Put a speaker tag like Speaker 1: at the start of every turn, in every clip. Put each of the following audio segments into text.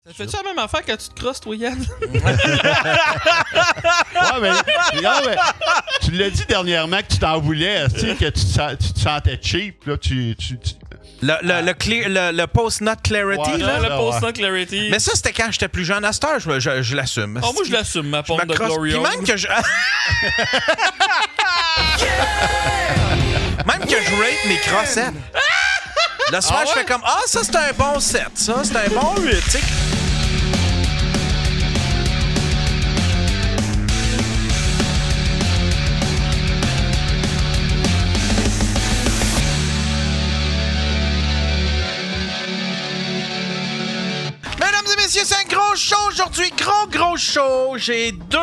Speaker 1: Ça fait-tu la même affaire quand tu te crosses, toi, Yann?
Speaker 2: Ouais, mais tu l'as dit dernièrement que tu t'en voulais, que tu te sentais cheap. Là,
Speaker 3: Le post-nut clarity,
Speaker 2: Ouais,
Speaker 3: là.
Speaker 1: Le post-nut clarity.
Speaker 3: Mais ça, c'était quand j'étais plus jeune. À cette heure, je l'assume.
Speaker 1: Oh, moi, je l'assume, ma
Speaker 3: Je
Speaker 1: pomme
Speaker 3: me
Speaker 1: de
Speaker 3: crosse.
Speaker 1: Glorious.
Speaker 3: Puis même que je... Même que je rate mes crossettes. Le soir, je fais comme, ça, c'est un bon 7. Ça, c'est un bon 8. Tu sais. Mesdames et messieurs, c'est un gros show aujourd'hui. Gros show. J'ai deux...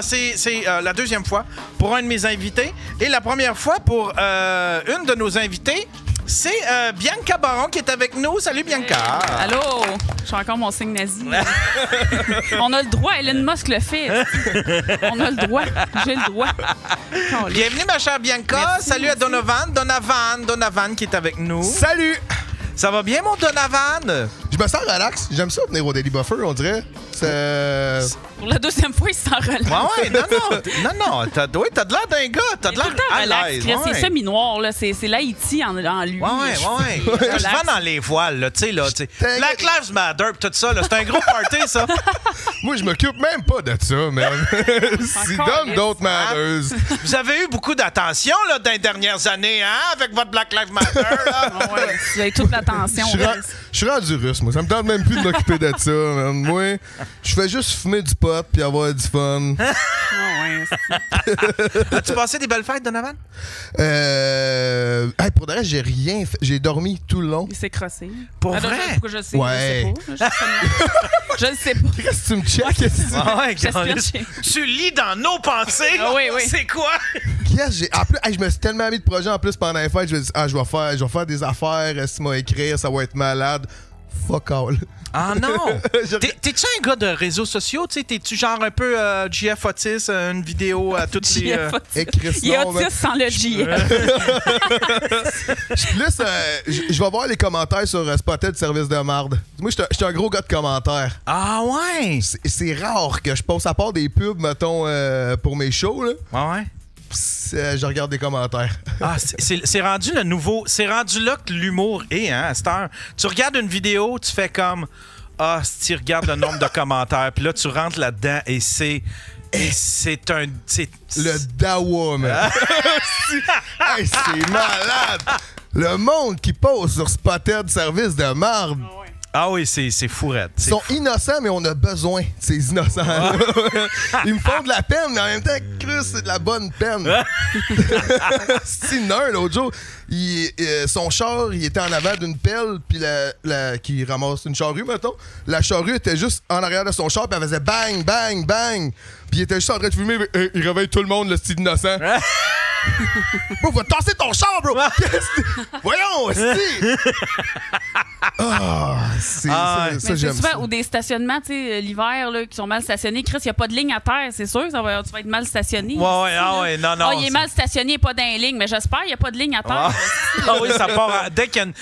Speaker 3: c'est la deuxième fois pour un de mes invités. Et la première fois pour une de nos invités. C'est Bianca Baron qui est avec nous. Salut, Bianca.
Speaker 4: Allô? Je suis encore mon signe nazi. On a le droit. Elon Musk le fait. On a le droit. J'ai le droit.
Speaker 3: Bienvenue, ma chère Bianca.
Speaker 4: Merci,
Speaker 3: Salut à
Speaker 4: merci.
Speaker 3: Donovan qui est avec nous.
Speaker 5: Salut!
Speaker 3: Ça va bien, mon Donovan?
Speaker 5: Je me sens relax. J'aime ça venir au Daily Buffer, on dirait. C'est...
Speaker 4: Pour la deuxième fois, il s'en relève.
Speaker 3: Ouais, non. T'as de l'air d'un gars. T'as de l'air à l'aise.
Speaker 4: C'est semi-noir, là. C'est l'Haïti en lui.
Speaker 3: Ouais. Je vends dans les voiles, là. Tu sais, là. Black Lives Matter pis tout ça, là. C'est un gros party, ça.
Speaker 5: Moi, je m'occupe même pas de ça, man. Si donne d'autres matters.
Speaker 3: Vous avez eu beaucoup d'attention, là, dans les dernières années, hein, avec votre Black Lives Matter, là.
Speaker 4: Ouais, vous avez toute l'attention.
Speaker 5: Je suis rendu russe, moi. Ça me tente même plus de m'occuper de ça, man. Moi, je fais juste fumer du pot puis avoir du fun.
Speaker 3: As-tu passé des belles fêtes, Donovan?
Speaker 5: Pour de vrai, j'ai rien fait. J'ai dormi tout le long.
Speaker 4: Il s'est crossé.
Speaker 3: Pour
Speaker 4: Alors,
Speaker 3: vrai?
Speaker 4: pourquoi je le sais?
Speaker 5: Ouais.
Speaker 4: Je le sais pas.
Speaker 5: Qu'est-ce que tu me checkes?
Speaker 4: J'espionne.
Speaker 3: Tu lis dans nos pensées?
Speaker 4: Ah oui.
Speaker 3: C'est quoi?
Speaker 5: En plus, je me suis tellement mis de projet en plus pendant les fêtes. Je me dis, je vais faire des affaires. Si m'a écrire, ça va être malade. Fuck all.
Speaker 3: Ah non! T'es-tu un gars de réseaux sociaux? T'es-tu genre un peu GF Otis, une vidéo à toutes les...
Speaker 4: Il est autiste sans le GF.
Speaker 5: Je vais voir les commentaires sur Spotted Service de marde. Moi, je suis un gros gars de commentaires.
Speaker 3: Ah ouais?
Speaker 5: C'est rare que je poste, à part des pubs, mettons, pour mes shows, là.
Speaker 3: Ouais.
Speaker 5: Je regarde des commentaires.
Speaker 3: Ah, c'est rendu le nouveau... C'est rendu là que l'humour est, hein, à cette heure. Tu regardes une vidéo, tu fais comme... tu regardes le nombre de commentaires, puis là, tu rentres là-dedans et c'est un...
Speaker 5: Le dawa, man. Hey, c'est malade. Le monde qui pose sur Spotted Service de marde.
Speaker 3: Ah oui, c'est fourette.
Speaker 5: Ils sont innocents, mais on a besoin de ces innocents-là. Ils me font de la peine, mais en même temps, c'est de la bonne peine. C'est nain, l'autre jour. Son char, il était en avant d'une pelle, puis qui ramasse une charrue, mettons. La charrue était juste en arrière de son char, puis elle faisait bang, bang, bang. Puis il était juste en train de fumer, il réveille tout le monde, le style innocent. Bro, va tasser ton char, bro! Voyons, ça, j'aime ça.
Speaker 4: Ou des stationnements, tu sais, l'hiver, là, qui sont mal stationnés. Chris, il n'y a pas de ligne à terre, c'est sûr. Tu vas être mal stationné.
Speaker 3: Non.
Speaker 4: Il est mal stationné, pas dans les lignes, mais j'espère qu'il n'y a pas de ligne à terre.
Speaker 3: Oui, ça part dès qu'il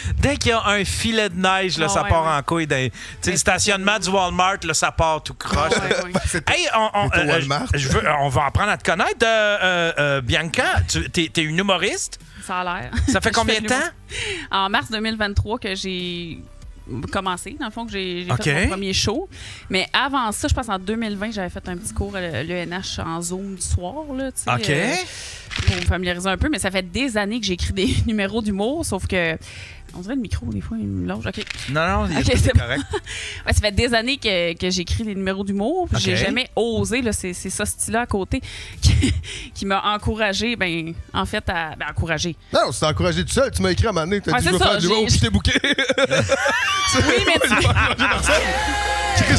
Speaker 3: y a un filet de neige, là, ça part en couille. Le stationnement du Walmart, là, ça part tout croche. Hey, on va apprendre à te connaître, Bianca. T'es une humoriste?
Speaker 4: Ça a l'air.
Speaker 3: Ça fait combien de temps?
Speaker 4: En mars 2023 que j'ai commencé, dans le fond, que j'ai fait mon premier show. Mais avant ça, je pense en 2020, j'avais fait un petit cours à l'ENH en Zoom du soir. Là, pour me familiariser un peu. Mais ça fait des années que j'écris des numéros d'humour, sauf que on dirait le micro, des fois, il me longe. OK.
Speaker 3: Non, c'est correct.
Speaker 4: Ouais, ça fait des années que j'écris des numéros d'humour. Puis j'ai jamais osé, là, c'est ça style-là à côté qui m'a encouragé, en fait, encouragé.
Speaker 5: Non, tu t'es encouragé tout seul. Tu m'as écrit à un moment donné, tu as dit, je veux faire du humour, puis je t'ai booké.
Speaker 4: Oui, mais tu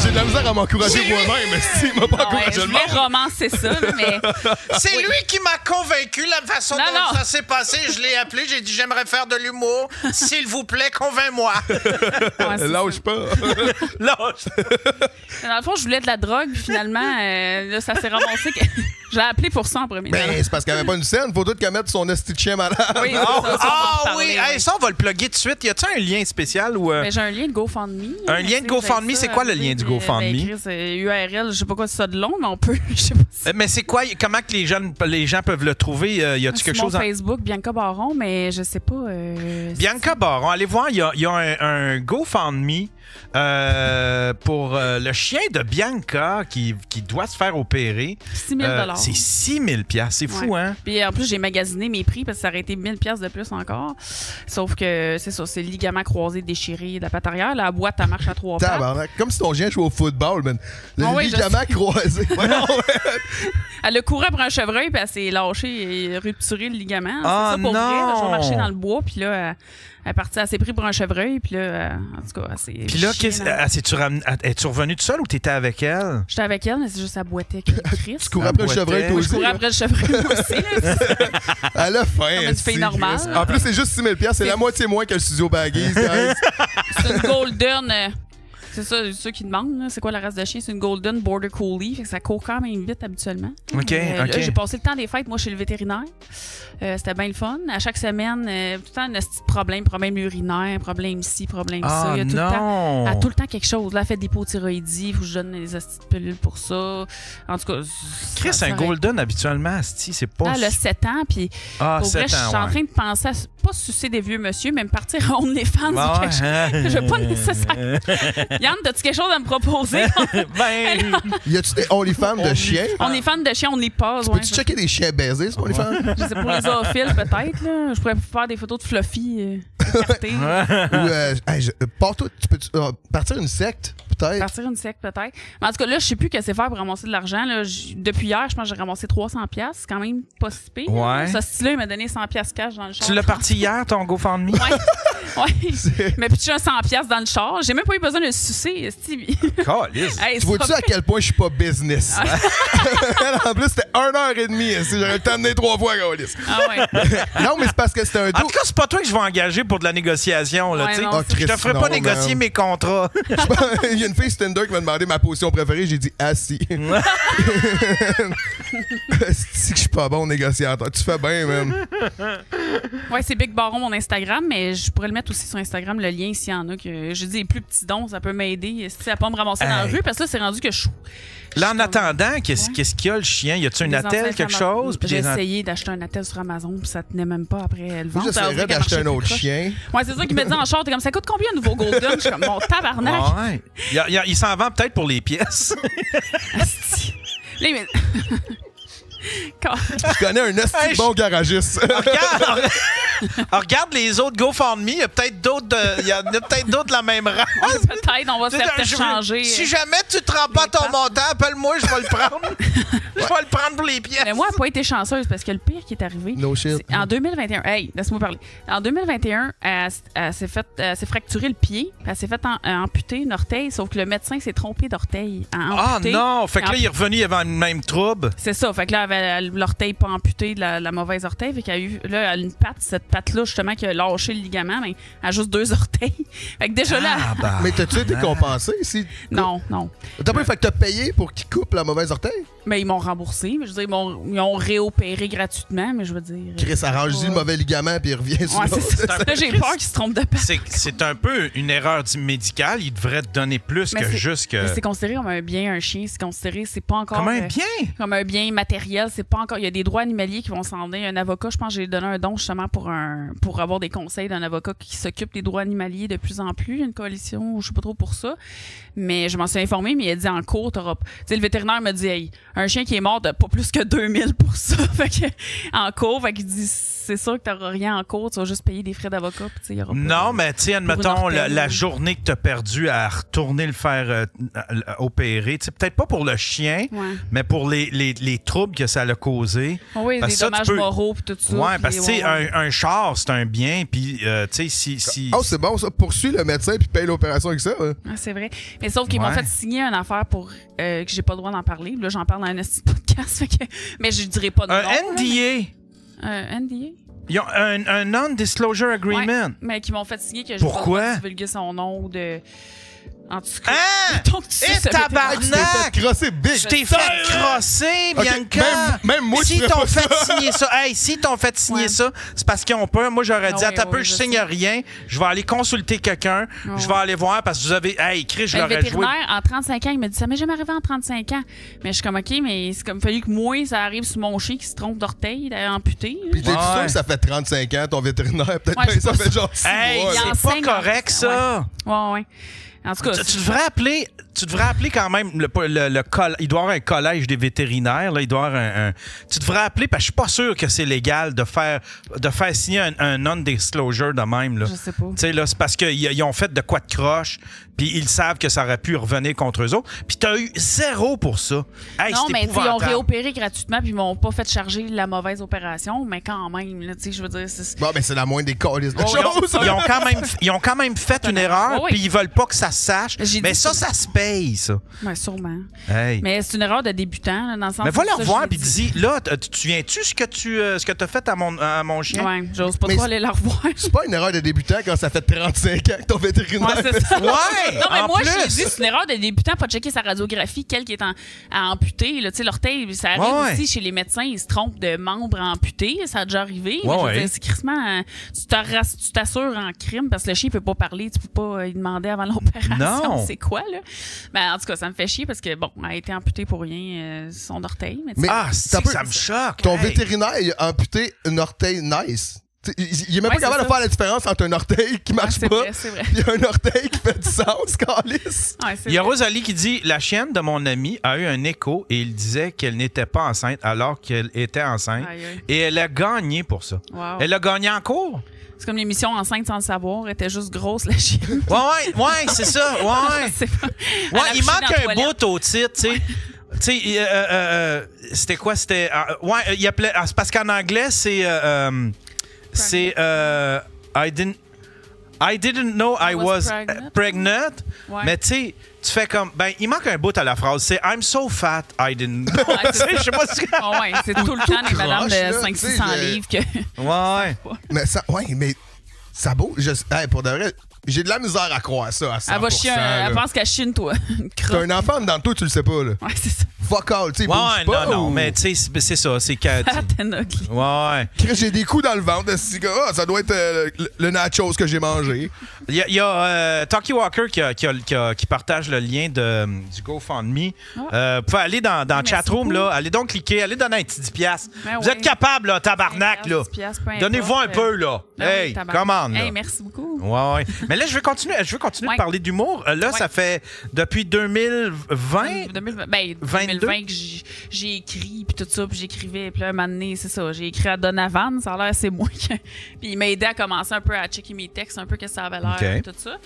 Speaker 5: j'ai de la misère à m'encourager moi-même, mais si, il m'a pas encouragé
Speaker 4: je
Speaker 5: le monde.
Speaker 4: voulais romancer ça, mais...
Speaker 3: C'est lui qui m'a convaincu, la façon dont ça s'est passé. Je l'ai appelé, j'ai dit, j'aimerais faire de l'humour. S'il vous plaît, convainc-moi.
Speaker 5: Lâche pas.
Speaker 3: Lâche.
Speaker 4: Dans le fond, je voulais de la drogue, puis finalement, là, ça s'est ramassé que... Je l'ai appelé pour ça en premier.
Speaker 5: Ben, c'est parce qu'elle avait pas une scène. Faut tout qu'elle mette son esti de chien malade.
Speaker 4: Oui, ça, on va en
Speaker 3: Ah oui,
Speaker 4: reparler,
Speaker 3: hey, ça, on va le plugger tout de suite. Y a-tu un lien spécial ou.
Speaker 4: Ben, j'ai un lien de GoFundMe.
Speaker 3: Un lien de GoFundMe, c'est quoi le lien du GoFundMe?
Speaker 4: Ben, Chris, URL, je sais pas quoi c'est ça de long, mais on peut. Je sais pas si
Speaker 3: Mais c'est quoi? Comment que les gens peuvent le trouver? Y a-tu quelque chose
Speaker 4: sur mon Facebook, Bianca Baron, mais je sais pas.
Speaker 3: Bianca Baron, allez voir, il y a un GoFundMe pour le chien de Bianca qui doit se faire opérer.
Speaker 4: 6 000
Speaker 3: c'est 6 000 $. C'est fou, hein?
Speaker 4: Puis en plus, j'ai magasiné mes prix parce que ça aurait été 1 000 $ de plus encore. Sauf que c'est ça, c'est le ligament croisé déchiré de la patte arrière. La boîte, elle marche à 3 pattes.
Speaker 5: Tabarnak, comme si ton chien jouait au football, man. Le
Speaker 4: Ah oui,
Speaker 5: ligament croisé.
Speaker 4: Elle a couru après un chevreuil, puis elle s'est lâchée et rupturé le ligament.
Speaker 3: Ah,
Speaker 4: c'est ça pour
Speaker 3: non!
Speaker 4: vrai. Je vais marcher dans le bois, puis là, elle s'est prise pour un chevreuil, puis là, en tout cas, elle s'est.
Speaker 3: Puis là, es-tu revenue toute seule ou t'étais avec elle?
Speaker 4: J'étais avec elle, mais c'est juste sa boîtait qui Christ.
Speaker 5: Tu cours après le chevreuil, toi
Speaker 4: Je
Speaker 5: aussi.
Speaker 4: courais après le chevreuil moi aussi. Là.
Speaker 5: Elle a faim.
Speaker 4: Comme une fille normale.
Speaker 5: En plus, c'est juste 6 000 $. C'est la moitié moins que le studio Baggies, guys.
Speaker 4: C'est une Golden. C'est ça, ceux qui demandent, là, c'est quoi la race de chien? C'est une Golden Border Collie. Fait que ça court quand même vite habituellement.
Speaker 3: OK.
Speaker 4: Là, j'ai passé le temps des fêtes, moi, chez le vétérinaire. C'était bien le fun. À chaque semaine, tout le temps, un petit problème urinaire, problème ci, problème ça. Il y a
Speaker 3: non!
Speaker 4: elle a tout le temps quelque chose. Là, elle fait des hypothyroïdie, il faut que je donne des petites pilules pour ça. En tout cas,
Speaker 3: Chris, un Golden, habituellement, asti, c'est pas...
Speaker 4: Elle a 7 ans, puis pour
Speaker 3: 7
Speaker 4: vrai, je suis en train de penser à pas sucer des vieux monsieur, mais me partir à OnlyFans ou quelque chose. Je veux pas nécessairement. Yann, as-tu quelque chose à me proposer?
Speaker 3: Ben...
Speaker 5: Y a-tu des OnlyFans de chiens?
Speaker 4: On est fan de chiens, on n'est pas.
Speaker 5: Peux-tu checker des chiens baisés sur OnlyFans?
Speaker 4: Je sais, pour les zoophiles, peut-être. Là. Je pourrais faire des photos de Fluffy écartées.
Speaker 5: Ou, tu peux partir une secte, peut-être?
Speaker 4: Partir une secte, peut-être. Mais en tout cas, là, je sais plus qu'est-ce que c'est faire pour ramasser de l'argent. Là. Depuis hier, je pense que j'ai ramassé 300$. C'est quand même pas si pire.
Speaker 3: Ouais.
Speaker 4: Ce style-là, il m'a donné 100$ cash dans le char.
Speaker 3: Tu l'as parti hier, ton GoFundMe?
Speaker 4: Ouais. Mais puis tu as 100$ dans le char. J'ai même pas eu besoin de le sucer.
Speaker 3: Calisse.
Speaker 4: Hey,
Speaker 5: Tu vois-tu à quel point je suis pas business? En plus, c'était 1h30. J'aurais le temps de venir 3 fois, Gaulis.
Speaker 4: Ah ouais.
Speaker 5: Non, mais c'est parce que c'est un
Speaker 3: En
Speaker 5: dos.
Speaker 3: tout cas, c'est pas toi que je vais engager pour de la négociation. Là,
Speaker 4: Ouais,
Speaker 3: tu sais.
Speaker 4: non,
Speaker 3: Je te ferai pas négocier mes contrats.
Speaker 5: Il y a une fille Tinder qui m'a demandé ma position préférée. J'ai dit assis. C'est que je suis pas bon négociateur. Tu fais bien, même.
Speaker 4: Ouais, c'est Big Baron, mon Instagram, mais je pourrais le mettre aussi sur Instagram, le lien s'il y en a. Que je dis, les plus petits dons, ça peut m'aider. Si à pas me ramasser dans la rue, parce que là, c'est rendu que je suis.
Speaker 3: Là, en attendant, qu'est-ce qu'il y a, le chien? Y a-tu un attel, quelque chose?
Speaker 4: J'ai essayé d'acheter un attel sur Amazon, puis ça tenait même pas après le vente.
Speaker 5: J'essaierais d'acheter un autre chien.
Speaker 4: Ouais, c'est ça qui me dit en short. T'es comme, ça coûte combien un nouveau Golden? Je suis comme, mon tabarnak.
Speaker 3: Ouais. Il s'en vend peut-être pour les pièces.
Speaker 4: Asti. Là, mais...
Speaker 5: Je connais un esti bon garagiste.
Speaker 3: Regarde les autres GoFundMe. Il y a peut-être d'autres de la même race.
Speaker 4: Peut-être, on va se faire changer.
Speaker 3: Si jamais tu te rends pas ton montant, appelle-moi, je vais le prendre. Je vais le prendre pour les pièces.
Speaker 4: Mais moi, elle n'a pas été chanceuse parce que le pire qui est arrivé,
Speaker 5: no shit.
Speaker 4: En 2021, hey, laisse-moi parler. En 2021, elle s'est fracturé le pied, elle s'est fait amputer une orteil, sauf que le médecin s'est trompé d'orteil.
Speaker 3: Ah non! Fait que là, il est revenu, il avait le même trouble.
Speaker 4: C'est ça. Fait que là, elle avait l'orteil pas amputé de la mauvaise orteil. Fait qu'elle a eu là, elle a une patte, cette patte-là, justement, qui a lâché le ligament, mais elle a juste 2 orteils. Fait que déjà là.
Speaker 5: Mais t'as-tu été compensé ici?
Speaker 4: Non.
Speaker 5: T'as pas fait que t'as payé pour qu'ils coupent la mauvaise orteil?
Speaker 4: Mais ils m'ont remboursé. Mais je veux dire, ils ont réopéré gratuitement, mais je veux dire.
Speaker 5: Chris, arrange-y le mauvais ligament puis il revient sur l'autre.
Speaker 4: C'est ça. Là, j'ai peur qu'il se trompe de patte.
Speaker 3: C'est un peu une erreur médicale. Il devrait te donner plus que juste que.
Speaker 4: Mais c'est considéré comme un bien, un chien. C'est pas encore.
Speaker 3: Comme un bien?
Speaker 4: Comme un bien matériel. C'est pas encore. Il y a des droits animaliers qui vont s'en donner. Un avocat, je pense que j'ai donné un don justement pour avoir des conseils d'un avocat qui s'occupe des droits animaliers de plus en plus. Une coalition, je sais pas trop pour ça. Mais je m'en suis informée, mais il a dit en cours, tu sais, le vétérinaire m'a dit, hey, un chien qui est mort de pas plus que 2000 pour ça. Fait que, en cours, fait qu'il dit, c'est sûr que t'auras rien en cours, tu vas juste payer des frais d'avocat.
Speaker 3: Non, mais tu sais, admettons, la journée que t'as perdu à retourner le faire opérer, tu sais, peut-être pas pour le chien, mais pour les troubles que ça l'a causé.
Speaker 4: Oui, des dommages moraux et tout ça.
Speaker 3: Oui, parce que tu sais, un char, c'est un bien, puis tu sais, si...
Speaker 5: Oh, c'est bon, ça. Poursuis le médecin puis paye l'opération avec ça.
Speaker 4: Ah, c'est vrai. Mais sauf qu'ils m'ont fait signer une affaire pour que j'ai pas le droit d'en parler. Là, j'en parle dans un petit podcast, mais je dirais pas de nom.
Speaker 3: Un NDA.
Speaker 4: Un NDA?
Speaker 3: Ils ont un non-disclosure agreement.
Speaker 4: Ouais, mais qui m'ont fait signer que je
Speaker 3: Pourquoi?
Speaker 4: pas divulguer son nom ou de... En tout cas.
Speaker 3: Hein?
Speaker 4: Donc, tu
Speaker 3: Et
Speaker 4: sais, ça m'était
Speaker 3: tabarnak!
Speaker 5: Tu t'es fait crosser, big.
Speaker 3: Tu t'es fait crosser,
Speaker 5: Ok,
Speaker 3: Bianca!
Speaker 5: même moi,
Speaker 3: si
Speaker 5: je ferais
Speaker 3: t'ont
Speaker 5: pas
Speaker 3: fait
Speaker 5: ça.
Speaker 3: signer ça, hey, si t'ont fait signer
Speaker 4: Ouais.
Speaker 3: ça, c'est parce qu'ils ont peur. Moi, j'aurais dit,
Speaker 4: Ah
Speaker 3: attends un
Speaker 4: oui,
Speaker 3: peu,
Speaker 4: oui,
Speaker 3: je
Speaker 4: je
Speaker 3: signe
Speaker 4: sais.
Speaker 3: rien. Je vais aller consulter quelqu'un. Je vais aller voir parce que vous avez. Hey, Chris, je
Speaker 4: Le
Speaker 3: l'aurais joué.
Speaker 4: vétérinaire, en 35 ans, il me dit ça m'est jamais arrivé en 35 ans. Mais je suis comme, OK, mais c'est comme fallu que moi, ça arrive sur mon chien qui se trompe d'orteil, amputé.
Speaker 5: Puis t'es
Speaker 3: Ouais.
Speaker 5: sûr que ça fait 35 ans, ton vétérinaire? Peut-être
Speaker 4: Ouais,
Speaker 5: que
Speaker 4: c'est
Speaker 5: ça
Speaker 4: pas
Speaker 5: fait genre 6
Speaker 3: Hey,
Speaker 5: mois.
Speaker 4: il
Speaker 5: là.
Speaker 4: en
Speaker 3: c'est pas
Speaker 4: enseigne
Speaker 3: correct,
Speaker 4: en-
Speaker 3: ça.
Speaker 4: Ouais. En tout cas,
Speaker 3: Tu devrais appeler. Tu devrais appeler quand même il doit y avoir un collège des vétérinaires. Là, il doit y avoir tu devrais appeler parce que je suis pas sûr que c'est légal de faire signer un non-disclosure de même. Là.
Speaker 4: je sais pas.
Speaker 3: Tu sais, là, c'est parce qu'ils ont fait de quoi de croche, puis ils savent que ça aurait pu revenir contre eux autres. Puis t'as eu 0 pour ça. Hey,
Speaker 4: Non,
Speaker 3: c'est
Speaker 4: mais tu sais, ils ont
Speaker 3: épouvantable.
Speaker 4: réopéré gratuitement puis ils m'ont pas fait charger la mauvaise opération, mais quand même, là, tu sais, je veux dire, c'est...
Speaker 5: Bon, ben c'est la moindre des calices de
Speaker 3: Ils
Speaker 5: choses.
Speaker 3: ont quand même fait une erreur,
Speaker 4: Oui.
Speaker 3: puis ils veulent pas que ça se sache.
Speaker 4: J'ai
Speaker 3: Mais
Speaker 4: dit
Speaker 3: ça
Speaker 4: ça.
Speaker 3: se paye, ça.
Speaker 4: Ouais, sûrement.
Speaker 3: Hey.
Speaker 4: Mais c'est une erreur de débutant, là, dans le sens
Speaker 3: Mais va
Speaker 4: où
Speaker 3: leur
Speaker 4: ça,
Speaker 3: voir
Speaker 4: je
Speaker 3: puis
Speaker 4: l'ai dit.
Speaker 3: dis là, tu viens-tu ce que t'as fait à mon chien?
Speaker 4: Ouais, j'ose pas
Speaker 5: Mais
Speaker 4: trop aller la revoir.
Speaker 5: C'est pas une erreur de débutant quand ça fait 35 ans que ton vétérinaire
Speaker 4: Ouais, c'est
Speaker 5: fait
Speaker 4: ça.
Speaker 5: ça.
Speaker 3: Ouais!
Speaker 4: Non, mais
Speaker 3: en
Speaker 4: moi,
Speaker 3: plus.
Speaker 4: je dis, c'est une erreur de débutant, pas de checker sa radiographie, quel qui est à amputer. Là, tu sais, l'orteil, ça arrive
Speaker 3: Ouais, ouais.
Speaker 4: aussi chez les médecins, ils se trompent de membres amputés. Ça a déjà arrivé.
Speaker 3: Ouais,
Speaker 4: mais je veux
Speaker 3: ouais.
Speaker 4: dire, c'est crissement, tu t'assures en crime parce que le chien peut pas parler, tu peux pas lui demander avant l'opération.
Speaker 3: Non.
Speaker 4: C'est quoi, là? Ben, en tout cas, ça me fait chier parce que, bon, elle a été amputée pour rien, son orteil. Mais, tu sais,
Speaker 5: Mais
Speaker 3: Ah,
Speaker 5: ça peut-
Speaker 3: ça me choque.
Speaker 5: Ton
Speaker 3: Hey.
Speaker 5: vétérinaire, il a amputé un orteil nice. T'sais, il est même
Speaker 4: Ouais,
Speaker 5: pas capable
Speaker 4: c'est
Speaker 5: de
Speaker 4: ça.
Speaker 5: faire la différence entre un orteil qui marche
Speaker 4: c'est
Speaker 5: pas
Speaker 4: vrai, c'est vrai.
Speaker 5: et un orteil qui fait du sens, calice.
Speaker 4: Ouais, c'est
Speaker 3: Il y a
Speaker 4: vrai.
Speaker 3: Rosalie qui dit la chienne de mon ami a eu un écho et il disait qu'elle n'était pas enceinte alors qu'elle était enceinte.
Speaker 4: Aïe, aïe.
Speaker 3: Et elle a gagné pour ça.
Speaker 4: Wow.
Speaker 3: Elle a gagné en cours?
Speaker 4: C'est comme l'émission Enceinte sans le savoir, elle était juste grosse, la chienne.
Speaker 3: Ouais, c'est ça. Ouais.
Speaker 4: C'est pas- Elle
Speaker 3: Ouais,
Speaker 4: a
Speaker 3: il
Speaker 4: couché
Speaker 3: manque
Speaker 4: dans la
Speaker 3: un
Speaker 4: toilette.
Speaker 3: bout au titre, tu sais. Tu sais, c'était quoi? C'était. Ouais, il appelait. C'est parce qu'en anglais, c'est. I didn't know I was pregnant.
Speaker 4: Ouais.
Speaker 3: Mais tu sais, tu fais comme. Ben, il manque un bout à la phrase. C'est I'm so fat, I didn't know.
Speaker 4: Ouais, c'est
Speaker 3: Tu sais, je sais pas si.
Speaker 4: Ah ouais, c'est tout le temps des madames
Speaker 5: croche,
Speaker 4: de
Speaker 5: là,
Speaker 4: 500-600
Speaker 5: tu sais,
Speaker 4: livres que.
Speaker 3: Ouais.
Speaker 5: Mais ça, ouais, mais ça beau. Hey, pour de vrai, j'ai de la misère à croire ça à 100%.
Speaker 4: Elle va chier,
Speaker 5: là.
Speaker 4: elle pense qu'elle chine, toi. Une
Speaker 5: T'as
Speaker 4: crotte.
Speaker 5: un enfant dans toi, tu le sais pas, là.
Speaker 4: Ouais, c'est ça.
Speaker 5: Fuck all, tu sais,
Speaker 3: Ouais,
Speaker 5: bouge pas.
Speaker 3: non,
Speaker 5: ou-
Speaker 3: mais tu sais, c'est ça. C'est que.
Speaker 4: Fat and ugly.
Speaker 3: Ouais.
Speaker 5: Chris, j'ai des coups dans le ventre de ce gars. Ah, ça doit être le nachos que j'ai mangé.
Speaker 3: Il y a Talkie Walker qui partage le lien du GoFundMe. Vous pouvez aller dans le
Speaker 4: Merci
Speaker 3: chatroom,
Speaker 4: beaucoup.
Speaker 3: là. Allez donc cliquer. Allez donner un petit 10$.
Speaker 4: Ben
Speaker 3: Vous
Speaker 4: ouais.
Speaker 3: êtes capable, là, tabarnak, là.
Speaker 4: 10 piastres, peu importe.
Speaker 3: Donnez-vous un peu, là.
Speaker 4: Ben oui,
Speaker 3: Hey,
Speaker 4: tabarnak.
Speaker 3: commande, là.
Speaker 4: Hey, merci beaucoup.
Speaker 3: Ouais. Mais là, je veux continuer
Speaker 4: Ouais.
Speaker 3: de parler d'humour. Là,
Speaker 4: Ouais.
Speaker 3: ça fait depuis 2020.
Speaker 4: 2020 que j'ai écrit, puis tout ça, puis j'écrivais. Puis là, un moment donné, c'est ça, j'ai écrit à Donovan, ça a l'air c'est moi. Puis il m'a aidé à commencer un peu à checker mes textes, un peu que ça avait l'air,
Speaker 3: Ok.
Speaker 4: tout ça.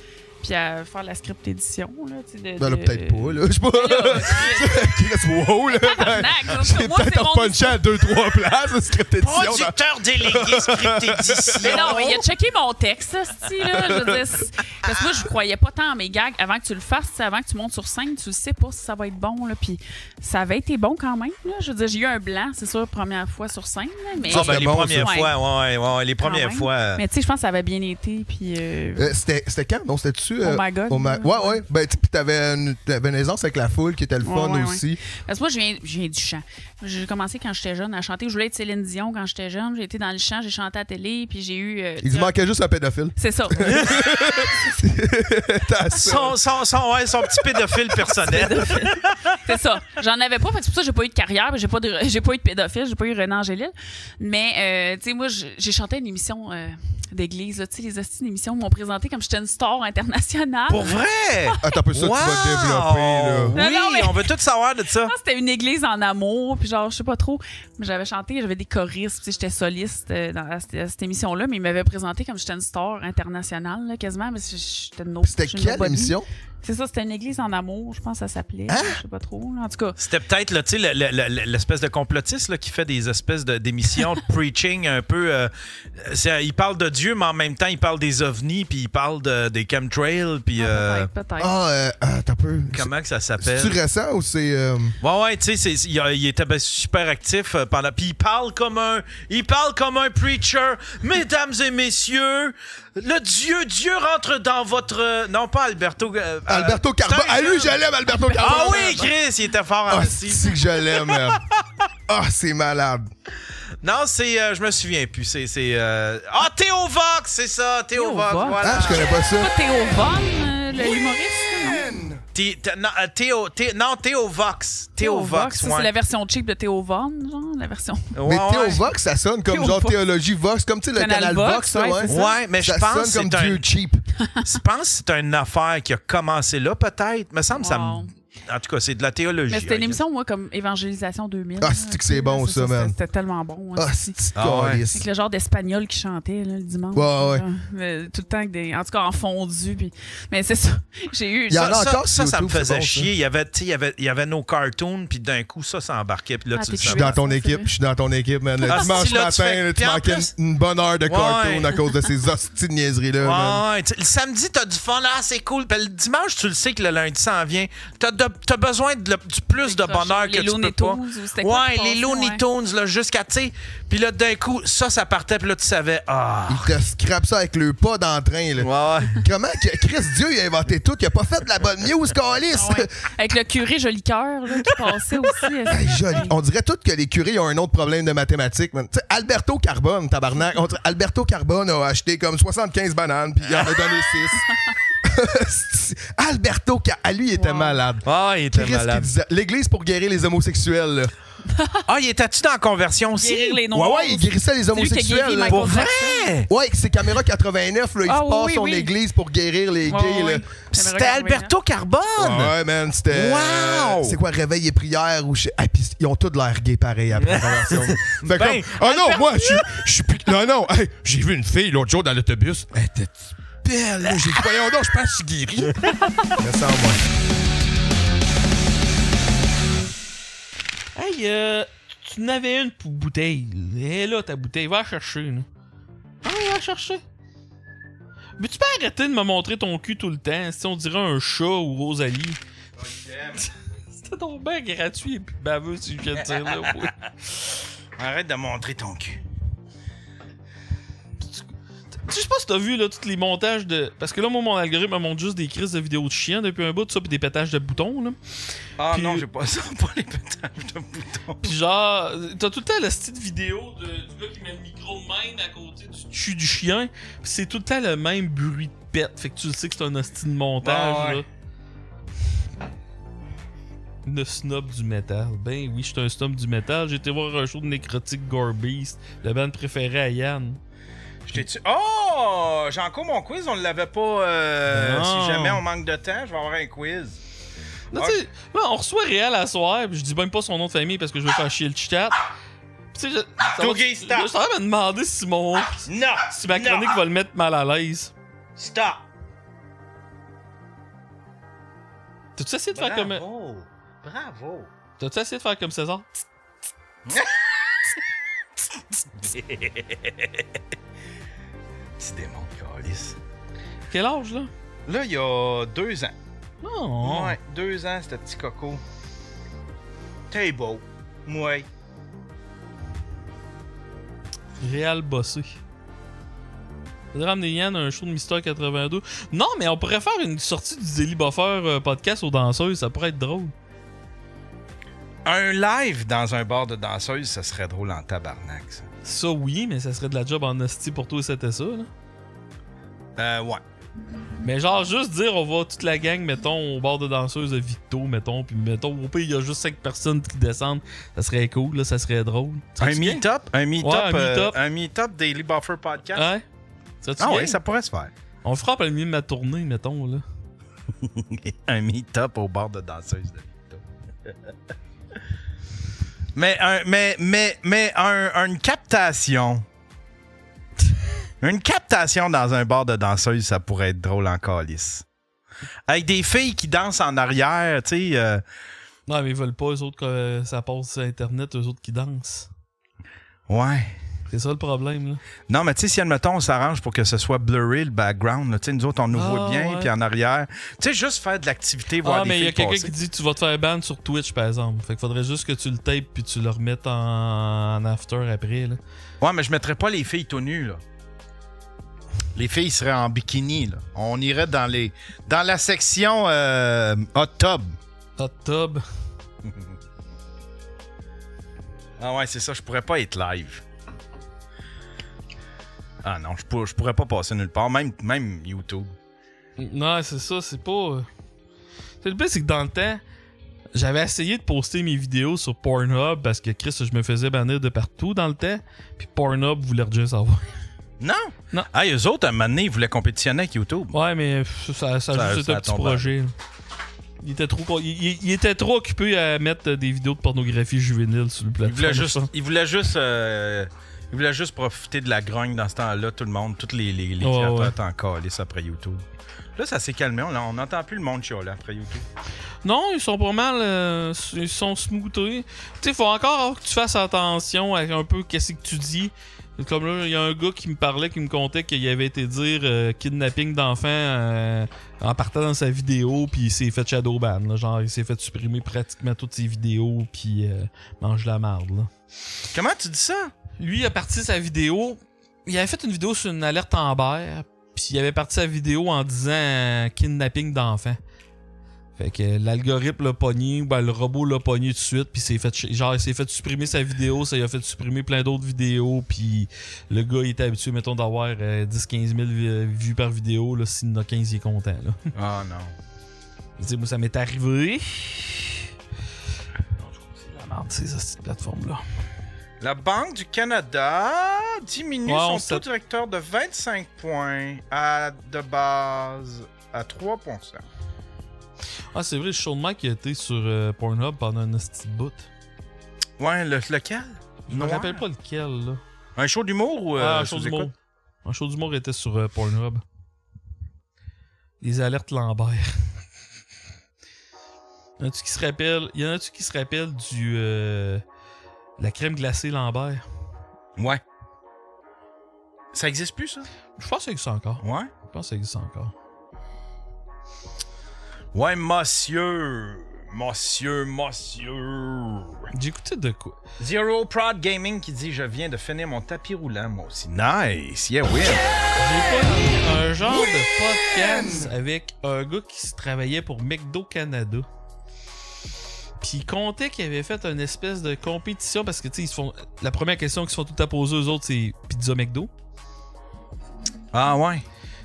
Speaker 4: Puis à faire la script édition, là, tu sais.
Speaker 5: Ben là, peut-être pas, là. Je sais pas.
Speaker 4: Là,
Speaker 5: Chris, wow, là.
Speaker 4: tabarnak, en tout cas,
Speaker 5: J'ai
Speaker 4: moi,
Speaker 5: peut-être
Speaker 4: c'est mon
Speaker 5: repunché à 2-3 places, le script édition.
Speaker 3: Producteur délégué script édition.
Speaker 4: Mais non, mais il a checké mon texte, ce style-là. Je veux dire, parce que moi, je croyais pas tant à mes gags avant que tu le fasses, tu sais, avant que tu montes sur scène, tu sais pas si ça va être bon, là. Puis ça avait été bon quand même, là. Je veux dire, j'ai eu un blanc, c'est sûr, première fois sur scène, là, mais.
Speaker 3: Ah, ben, les
Speaker 5: bon,
Speaker 3: premières
Speaker 4: ça.
Speaker 3: fois, ouais, les
Speaker 4: quand
Speaker 3: premières
Speaker 4: même.
Speaker 3: fois.
Speaker 4: Mais tu sais, je pense que ça avait bien été, puis.
Speaker 5: C'était quand? Non, c'était-tu?
Speaker 4: Oh my God.
Speaker 5: Ouais. Ben, puis t'avais une aisance avec la foule qui était le fun
Speaker 4: Ouais.
Speaker 5: aussi.
Speaker 4: Parce que moi, je viens du chant. J'ai commencé quand j'étais jeune à chanter. Je voulais être Céline Dion quand j'étais jeune. J'ai été dans le chant, j'ai chanté à la télé, puis j'ai eu.
Speaker 5: Il se manquait juste un pédophile.
Speaker 4: C'est ça.
Speaker 5: T'as ça.
Speaker 3: Son petit pédophile personnel.
Speaker 4: C'est ça. J'en avais pas. Fait que c'est pour ça que j'ai pas eu de carrière. J'ai pas eu de pédophile. J'ai pas eu René Angélil. Mais, tu sais, moi, j'ai chanté une émission d'église. là. Tu sais, les hosties d'émission m'ont présenté comme j'étais une star internationale.
Speaker 3: Pour vrai?
Speaker 5: Attends un peu ça,
Speaker 3: Wow!
Speaker 5: tu vas développer, là.
Speaker 3: Oui,
Speaker 4: Non, mais-
Speaker 3: on veut tout savoir de ça.
Speaker 4: Je pense que c'était une église en amour, puis genre, je sais pas trop. Mais j'avais chanté, j'avais des choristes, puis j'étais soliste à cette émission-là, mais ils m'avaient présenté comme j'étais une star internationale, là, quasiment, mais j'étais une autre.
Speaker 5: C'était
Speaker 4: j'étais une
Speaker 5: quelle
Speaker 4: nobody.
Speaker 5: émission?
Speaker 4: C'est ça, c'était une église en amour, je pense que ça s'appelait.
Speaker 5: Hein?
Speaker 4: Je sais pas trop. là. En tout cas,
Speaker 3: C'était peut-être là, tu sais, l'espèce de complotiste là, qui fait des espèces d'émissions de preaching un peu. Il parle de Dieu, mais en même temps, il parle des ovnis, puis il parle des chemtrails, puis
Speaker 4: peut-être.
Speaker 5: Ah, attends un peu.
Speaker 3: comment que ça s'appelle?
Speaker 5: C'est-tu récent ou c'est.
Speaker 3: Ouais, tu sais, il était super actif pendant. Puis il parle comme un preacher. Mesdames et messieurs, Dieu rentre dans votre. Non, pas Alberto.
Speaker 5: Alberto Carbone. Ah, lui, je l'aime, Alberto Carbone.
Speaker 3: Ah oui, Chris, il était fort en esti.
Speaker 5: C'est que je l'aime, man. Ah, c'est malade.
Speaker 3: Non, c'est... je me souviens plus. C'est Théo Vox, c'est ça. Théo Vox,
Speaker 4: Vox.
Speaker 3: voilà.
Speaker 5: Ah, je connais pas ça.
Speaker 4: Pas Théo Von, le humoriste?
Speaker 3: Théo Vox. Théo Vox,
Speaker 4: Ça, c'est la version cheap de Théo Von, genre, la version...
Speaker 5: Mais Théo Vox, ça sonne comme
Speaker 4: Théo
Speaker 5: genre
Speaker 4: Vox.
Speaker 5: Théologie Vox, comme tu sais, le canal Vox,
Speaker 4: ouais,
Speaker 5: ouais.
Speaker 4: c'est ça.
Speaker 3: Ouais, mais je
Speaker 5: Ça
Speaker 3: pense que
Speaker 5: sonne
Speaker 3: c'est
Speaker 5: comme Dieu
Speaker 3: un...
Speaker 5: cheap.
Speaker 3: Je pense que c'est une affaire qui a commencé là, peut-être. Me semble que ça me...
Speaker 4: Wow.
Speaker 3: En tout cas, c'est de la théologie.
Speaker 4: Mais c'était une émission, moi, comme Évangélisation 2000.
Speaker 5: Ah, c'est que c'est bon, ça, man.
Speaker 4: C'était tellement bon.
Speaker 5: Ah,
Speaker 4: aussi.
Speaker 5: c'est
Speaker 3: Ah, ouais.
Speaker 5: calice.
Speaker 4: Avec le genre d'espagnol qui chantait là, le dimanche.
Speaker 5: Ouais.
Speaker 4: Tout le temps, avec des, en tout cas en fondu. Puis... Mais c'est ça. J'ai eu.
Speaker 5: Il y en a encore
Speaker 3: ça
Speaker 5: sur
Speaker 3: me
Speaker 5: YouTube,
Speaker 3: faisait
Speaker 5: c'est bon,
Speaker 3: chier. Il y avait nos cartoons, puis d'un coup, ça embarquait. Puis là,
Speaker 4: Ah,
Speaker 3: tu
Speaker 4: t'es
Speaker 3: le
Speaker 5: Je suis
Speaker 3: savais.
Speaker 5: dans ton
Speaker 4: Ça,
Speaker 5: équipe,
Speaker 4: c'est
Speaker 5: je suis dans ton équipe, man. Le
Speaker 3: Ah,
Speaker 5: dimanche
Speaker 3: si, là, tu
Speaker 5: matin,
Speaker 3: fais-
Speaker 5: là, tu
Speaker 3: puis en
Speaker 5: manquais
Speaker 3: plus-
Speaker 5: une bonne heure de cartoon
Speaker 3: Ouais.
Speaker 5: à cause de ces hosties de niaiseries-là, man.
Speaker 3: Ouais, le samedi, t'as du fun, c'est cool. Puis le dimanche, tu le sais que le lundi s'en vient. T'as besoin du plus de bonheur que
Speaker 4: les
Speaker 3: tu
Speaker 4: Looney
Speaker 3: peux pas.
Speaker 4: Tunes, ou c'était quoi qui
Speaker 3: Ouais, les
Speaker 4: passait,
Speaker 3: Looney
Speaker 4: ouais.
Speaker 3: Tunes, là, jusqu'à, tu sais. Puis là, d'un coup, ça partait, puis là, tu savais,
Speaker 5: Ils te scrapent ça avec le pas d'entrain, là.
Speaker 3: Ouais.
Speaker 5: Comment que Chris Dieu il a inventé tout? Il a pas fait de la bonne news, calice!
Speaker 4: Ah ouais. Avec le curé Joli Cœur là, qui passait aussi.
Speaker 5: Hey, joli. On dirait tous que les curés ont un autre problème de mathématiques, man. Tu sais, Alberto Carbone, tabarnak. Alberto Carbone a acheté comme 75 bananes, puis il en a donné 6. Alberto Carbone, lui, il était malade.
Speaker 3: Ah, il était
Speaker 5: Chris
Speaker 3: malade.
Speaker 5: qui disait, l'église pour guérir les homosexuels, là.
Speaker 3: Ah, il était-tu dans la conversion aussi?
Speaker 4: Guérir les noirs.
Speaker 5: Ouais, il guérissait les
Speaker 4: C'est lui qui a guéri
Speaker 5: homosexuels. là.
Speaker 4: Michael
Speaker 3: Pour
Speaker 4: Jackson.
Speaker 3: vrai?
Speaker 5: Ouais, c'est Caméra 89, là. Il
Speaker 4: Ah,
Speaker 5: se passe
Speaker 4: oui,
Speaker 5: son
Speaker 4: oui.
Speaker 5: église pour guérir les gays,
Speaker 4: Ouais,
Speaker 5: là.
Speaker 4: ouais.
Speaker 3: C'était Alberto Carbone!
Speaker 5: Ouais, man, c'était.
Speaker 3: Wow!
Speaker 5: C'est quoi, réveil et prière ou ah, puis ils ont tous l'air gays pareil après la conversion. Fait comme, oh non, moi, je suis plus. Non, hey, j'ai vu une fille l'autre jour dans l'autobus. Elle était belle, là. J'ai dit, voyons donc, je pense que je suis guéri. Me semble, moi.
Speaker 1: Hey, tu n'avais une bouteille. Et là, ta bouteille. Va la chercher, là. Ah, va la chercher. Mais tu peux arrêter de me montrer ton cul tout le temps. Si on dirait un chat ou Rosalie. C'était donc bien gratuit et puis baveux, si je viens de dire, là. Oui.
Speaker 3: Arrête de montrer ton cul.
Speaker 1: Je sais pas si t'as vu là tous les montages de. Parce que là, moi, mon algorithme me montre juste des crises de vidéos de chiens depuis un bout, tout ça, puis des pétages de boutons, là.
Speaker 3: Ah
Speaker 1: Puis-
Speaker 3: non, j'ai pas ça, pas les pétages de boutons.
Speaker 1: Pis genre, t'as tout le temps la petite vidéo du gars qui met le micro de même à côté du cul du chien. Pis c'est tout le temps le même bruit de pète. Fait que tu le sais que c'est un hostie de montage,
Speaker 3: Ah ouais.
Speaker 1: là. Le snob du métal. Ben oui, je suis un snob du métal. J'ai été voir un show de Nécrotique Gore Beast, la bande préférée à Yann.
Speaker 3: Oh! J'ai encore mon quiz, on ne l'avait pas.
Speaker 1: Non.
Speaker 3: Si jamais on manque de temps, je vais avoir un quiz.
Speaker 1: Là, tu sais, là, on reçoit Réal à soir, pis je dis même pas son nom de famille parce que je veux faire chier le chat. Pis tu sais,
Speaker 3: Ok, stop.
Speaker 1: je t'en me demander si
Speaker 3: Non!
Speaker 1: si ma chronique
Speaker 3: Non.
Speaker 1: va le mettre mal à l'aise.
Speaker 3: Stop!
Speaker 1: T'as-tu essayé de faire comme.
Speaker 3: Bravo!
Speaker 1: T'as-tu essayé de faire comme César?
Speaker 3: Petit démon de calice.
Speaker 1: Quel âge, là?
Speaker 3: Là, il y a 2 ans.
Speaker 1: Non.
Speaker 3: Ouais, 2 ans, ce petit coco. T'es beau. Ouais.
Speaker 1: Réal bossé. Faudrait ramener Yann à un show de Mister 82. Non, mais on pourrait faire une sortie du Daily Buffer podcast aux danseuses. Ça pourrait être drôle.
Speaker 3: Un live dans un bar de danseuse, ça serait drôle en tabarnak, ça.
Speaker 1: Ça, oui, mais ça serait de la job en hostie pour toi et c'était ça, là.
Speaker 3: Ouais.
Speaker 1: Mais genre, juste dire, on va toute la gang, mettons, au bar de danseuses de Victo, mettons, puis mettons, au pire, il y a juste 5 personnes qui descendent. Ça serait cool, là, ça serait drôle.
Speaker 3: Un
Speaker 1: Serais-tu bien?
Speaker 3: meet-up? Un meet-up?
Speaker 1: Ouais, un meet-up.
Speaker 3: Un meet-up Daily Buffer Podcast?
Speaker 1: Ouais. Serais-tu
Speaker 3: Ah
Speaker 1: bien?
Speaker 3: ouais, ça pourrait se faire.
Speaker 1: On le fera après le milieu de ma tournée, mettons, là.
Speaker 3: Un meet-up au bar de danseuse de Victo. Mais une captation. Une captation dans un bar de danseuse, ça pourrait être drôle en calice. Avec des filles qui dansent en arrière, tu sais.
Speaker 1: Non, mais ils veulent pas, eux autres, que ça passe sur Internet, eux autres qui dansent.
Speaker 3: Ouais.
Speaker 1: C'est ça le problème, là.
Speaker 3: Non, mais tu sais, si, admettons, on s'arrange pour que ce soit blurry, le background, là, tu sais, nous autres, on nous voit bien,
Speaker 1: ouais.
Speaker 3: puis en arrière. Tu sais, juste faire de l'activité, voir
Speaker 1: Ah,
Speaker 3: des
Speaker 1: mais il y a
Speaker 3: filles
Speaker 1: quelqu'un
Speaker 3: passer.
Speaker 1: qui dit que tu vas te faire ban sur Twitch, par exemple. Fait qu'il faudrait juste que tu le tapes puis tu le remettes en after après, là.
Speaker 3: Ouais, mais je mettrais pas les filles tout nues, là. Les filles seraient en bikini, là. On irait dans la section hot tub.
Speaker 1: Hot tub.
Speaker 3: Ah ouais, c'est ça, je pourrais pas être live. Ah non, je pourrais pas passer nulle part, même YouTube.
Speaker 1: Non, c'est ça, c'est pas... Le pire, c'est que dans le temps, j'avais essayé de poster mes vidéos sur Pornhub parce que, Chris, je me faisais bannir de partout dans le temps, puis Pornhub voulait rien savoir.
Speaker 3: Non?
Speaker 1: Non.
Speaker 3: Ah, eux autres, à un moment donné, ils voulaient compétitionner avec YouTube.
Speaker 1: Ouais, mais ça a juste été un petit projet. Là. Il était trop occupé à mettre des vidéos de pornographie juvénile sur le plateforme.
Speaker 3: Il voulait juste profiter de la grogne dans ce temps-là, tout le monde, tous les créateurs étaient encore calés après YouTube. Là, ça s'est calmé, on n'entend plus le monde chialer après YouTube.
Speaker 1: Non, ils sont pas mal, ils sont smoothés. Tu sais, il faut encore que tu fasses attention à un peu qu'est-ce que tu dis. Comme là, il y a un gars qui me parlait, qui me contait qu'il avait été dire kidnapping d'enfants en partant dans sa vidéo, puis il s'est fait shadowban. Là, genre, il s'est fait supprimer pratiquement toutes ses vidéos, puis mange la marde. Là.
Speaker 3: Comment tu dis ça?
Speaker 1: Lui, il a parti sa vidéo. Il avait fait une vidéo sur une alerte Amber, puis il avait parti sa vidéo en disant kidnapping d'enfants. Fait que l'algorithme l'a pogné, ou ben, le robot l'a pogné tout de suite, puis il s'est fait supprimer sa vidéo, ça lui a fait supprimer plein d'autres vidéos, puis le gars il était habitué, mettons, d'avoir 10-15 000 vues par vidéo, là, s'il en a 15, il est content. Là.
Speaker 3: Ah non.
Speaker 1: Tu sais, moi, ça m'est arrivé. C'est la merde, ces plateformes-là.
Speaker 3: La Banque du Canada diminue son taux directeur de 25 points de base à 3%.
Speaker 1: Ah, c'est vrai, le show de Mike qui a été sur Pornhub pendant un petit bout.
Speaker 3: Ouais, lequel?
Speaker 1: Je me rappelle pas lequel, là.
Speaker 3: Un show d'humour ou...
Speaker 1: un show d'humour. Un show d'humour était sur Pornhub. Les alertes Lambert. Y en a-tu qui se rappellent du... la crème glacée Lambert?
Speaker 3: Ouais. Ça existe plus, ça?
Speaker 1: Je pense que ça existe encore.
Speaker 3: Ouais?
Speaker 1: Je pense que ça existe encore.
Speaker 3: Ouais, monsieur.
Speaker 1: J'ai écouté de quoi?
Speaker 3: Zero Prod Gaming qui dit « Je viens de finir mon tapis roulant, moi aussi. » Nice! Yeah, win!
Speaker 1: J'ai pas un genre de podcast avec un gars qui se travaillait pour McDo Canada. Puis il comptait qu'il avait fait une espèce de compétition parce que, tu sais, ils se font... La première question qu'ils se font tout à poser aux autres, c'est « Pizza McDo? »
Speaker 3: Ah ouais?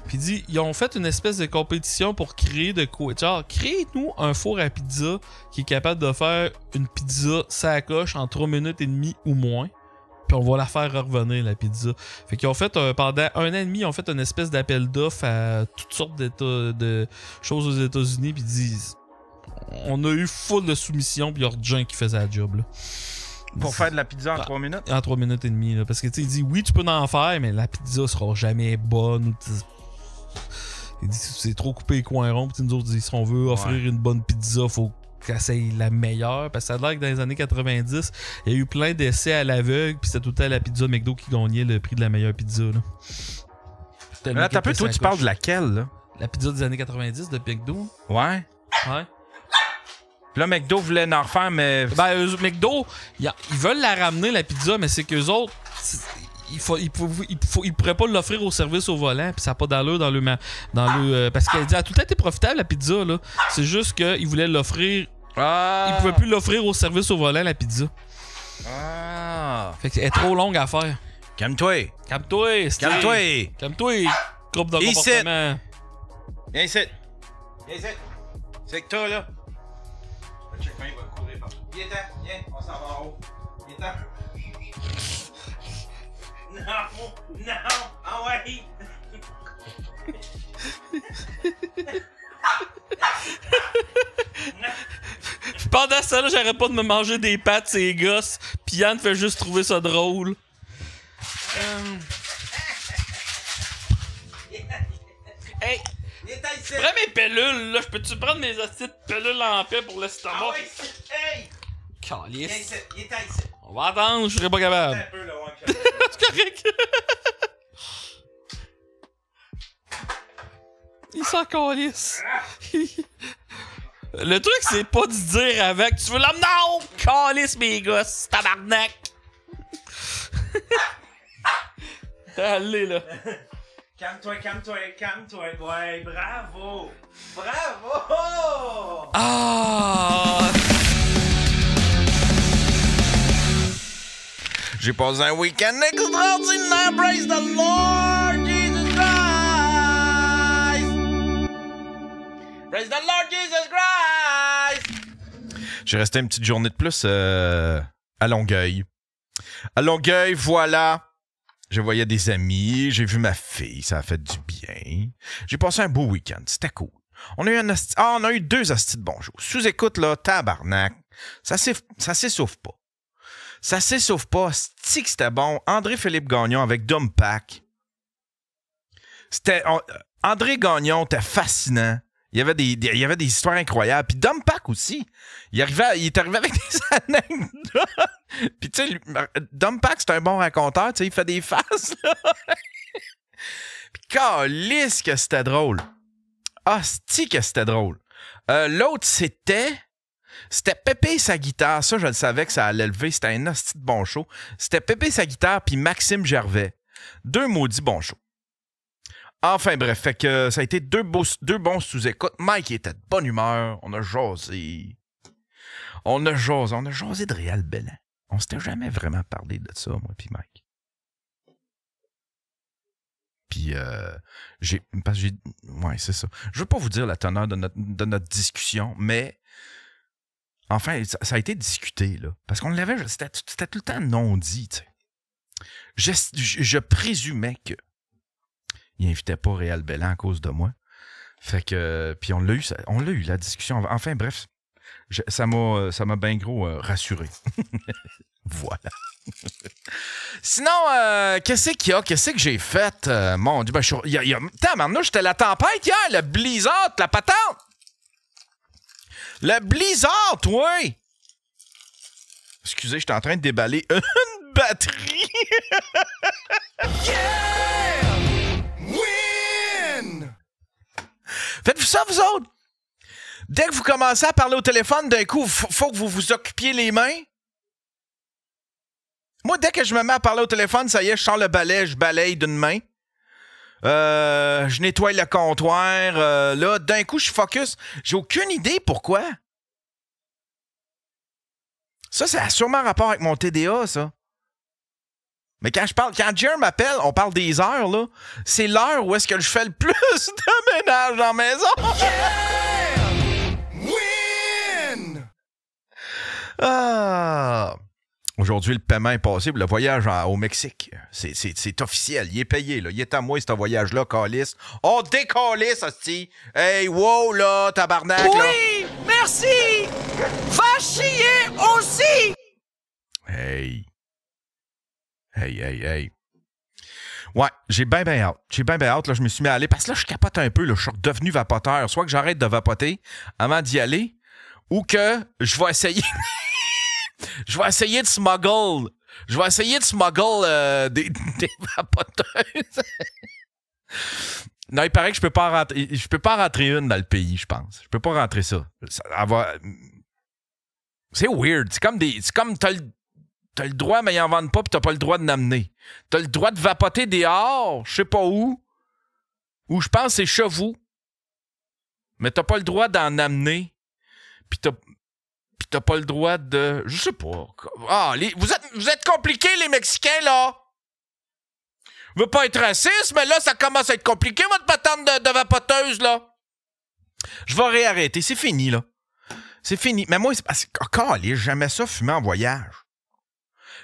Speaker 1: Puis il dit, ils ont fait une espèce de compétition pour créer de quoi. Genre, créez-nous un four à pizza qui est capable de faire une pizza sacoche en 3 minutes et demie ou moins. Puis on va la faire revenir, la pizza. Fait qu'ils ont fait, pendant 1 an et demi, ils ont fait une espèce d'appel d'offres à toutes sortes de choses aux États-Unis. Puis ils disent, on a eu full de soumissions, puis il y a des gens qui faisaient la job, là.
Speaker 3: Pour faire de la pizza en 3 minutes?
Speaker 1: En 3 minutes et demie, là. Parce que, tu sais, il dit, oui, tu peux en faire, mais la pizza sera jamais bonne. Il dit c'est trop coupé les coins ronds. Puis nous autres, si on veut offrir une bonne pizza, faut qu'elle soit la meilleure. Parce que ça a l'air que dans les années 90, il y a eu plein d'essais à l'aveugle. Puis c'était tout le temps la pizza McDo qui gagnait le prix de la meilleure pizza. Là,
Speaker 3: là t'as peu, toi, tu parles de laquelle, là?
Speaker 1: La pizza des années 90 de McDo.
Speaker 3: Ouais.
Speaker 1: Ouais.
Speaker 3: Puis là, McDo voulait en refaire, mais...
Speaker 1: Ben, McDo, ils veulent la ramener, la pizza, mais c'est qu'eux autres... Ils pourraient pas l'offrir au service au volant, puis ça n'a pas d'allure dans le parce qu'elle dit, elle a tout le temps été profitable, la pizza, là. C'est juste qu'ils voulaient l'offrir. Ils pouvaient plus l'offrir au service au volant, la pizza.
Speaker 3: Ah.
Speaker 1: Fait qu'elle est trop longue à faire.
Speaker 3: Calme-toi.
Speaker 1: Calme-toi, Steve.
Speaker 3: Calme-toi.
Speaker 1: Calme-toi, groupe de comportement.
Speaker 3: Viens ici. Viens ici. C'est que toi, là. Le check-point va courir partout. Viens, on s'en va en haut. Viens. Non, ah ouais.
Speaker 1: Pendant ça, là, j'arrête pas de me manger des pâtes, ces gosses. Pis Yann fait juste trouver ça drôle. Hey, prends mes pellules, là. Je peux-tu prendre mes petites pellules en paix pour l'estomac?
Speaker 3: Ah ouais, hey!
Speaker 1: Calice.
Speaker 3: Il est ici.
Speaker 1: On va attendre, je serai pas capable.
Speaker 3: Un peu, là,
Speaker 1: c'est correct. Il s'en calisse. Le truc, c'est pas de dire avec tu veux l'homme. Non! Calisse, mes gosses, tabarnak. Allez, là.
Speaker 3: Calme-toi. Ouais, bravo. Bravo!
Speaker 1: Ah!
Speaker 3: J'ai passé un week-end extraordinaire. Praise the Lord Jesus Christ! Praise the Lord Jesus Christ! J'ai resté une petite journée de plus à Longueuil. À Longueuil, voilà. Je voyais des amis, j'ai vu ma fille, ça a fait du bien. J'ai passé un beau week-end, c'était cool. On a eu 2 hosties de bons jours. Sous-écoute, là, tabarnak. Ça s'essouffle pas. Ça s'essouffle pas. C'est que c'était bon. André-Philippe Gagnon avec Dom Pack. André Gagnon était fascinant. Il y avait des histoires incroyables. Puis Dom Pack aussi. Il est arrivé avec des anecdotes. Puis tu sais, Dom Pack, c'est un bon raconteur. Tu sais, il fait des faces, là. Puis calisse que c'était drôle. Hostie que c'était drôle. L'autre, c'était Pépé et sa guitare. Ça, je le savais que ça allait lever. C'était un hostie de bon show. C'était Pépé et sa guitare puis Maxime Gervais. 2 maudits bons shows. Enfin bref, fait que ça a été 2 bons sous-écoutes. Mike était de bonne humeur. On a jasé de Réal Bellan. On s'était jamais vraiment parlé de ça, moi puis Mike. Puis ouais, c'est ça. Je veux pas vous dire la teneur de notre discussion, mais enfin, ça a été discuté, là. Parce qu'on l'avait, c'était tout le temps non dit, tu sais. Je présumais que il invitait pas Réal Bellan à cause de moi. Fait que, puis on l'a eu la discussion. Enfin bref, ça m'a bien gros rassuré. Voilà. Sinon, qu'est-ce qu'il y a? Qu'est-ce que j'ai fait? Mon Dieu, maintenant, j'étais la tempête hier, le blizzard, la patente. Le blizzard, oui. Excusez, j'étais en train de déballer une batterie. Yeah! Win! Faites-vous ça, vous autres? Dès que vous commencez à parler au téléphone, d'un coup, faut que vous vous occupiez les mains. Moi, dès que je me mets à parler au téléphone, ça y est, je sors le balai, je balaye d'une main. Je nettoie le comptoir. Là, d'un coup, je focus. J'ai aucune idée pourquoi. Ça a sûrement rapport avec mon TDA, ça. Mais quand Jer m'appelle, on parle des heures, là. C'est l'heure où est-ce que je fais le plus de ménage dans la maison. Yeah! Win! Ah! Aujourd'hui, le paiement est passé pour le voyage au Mexique. C'est officiel. Il est payé, là. Il est à moi, ce voyage-là, calice. On décalisse, hostie. Hey, wow, là, tabarnak, là.
Speaker 6: Oui, merci! Va chier aussi!
Speaker 3: Hey. Ouais, j'ai bien hâte. Là, je me suis mis à aller. Parce que là, je capote un peu. Là, je suis redevenu vapoteur. Soit que j'arrête de vapoter avant d'y aller, ou que je vais essayer... Je vais essayer de smuggle. Des vapoteuses. Non, il paraît que je peux pas rentrer une dans le pays, je pense. Je peux pas rentrer ça. C'est weird. C'est comme t'as le droit, mais ils en vendent pas, pis t'as pas le droit de l'amener. T'as le droit de vapoter dehors, je sais pas où. Ou je pense que c'est chez vous. Mais t'as pas le droit d'en amener. Pis t'as pas le droit de... Je sais pas. Ah, vous êtes compliqués, les Mexicains, là. Je veux pas être raciste, mais là, ça commence à être compliqué, votre patente de vapoteuse, là. Je vais réarrêter. C'est fini, là. C'est fini. Mais moi, c'est parce que... j'aimais ça fumer en voyage.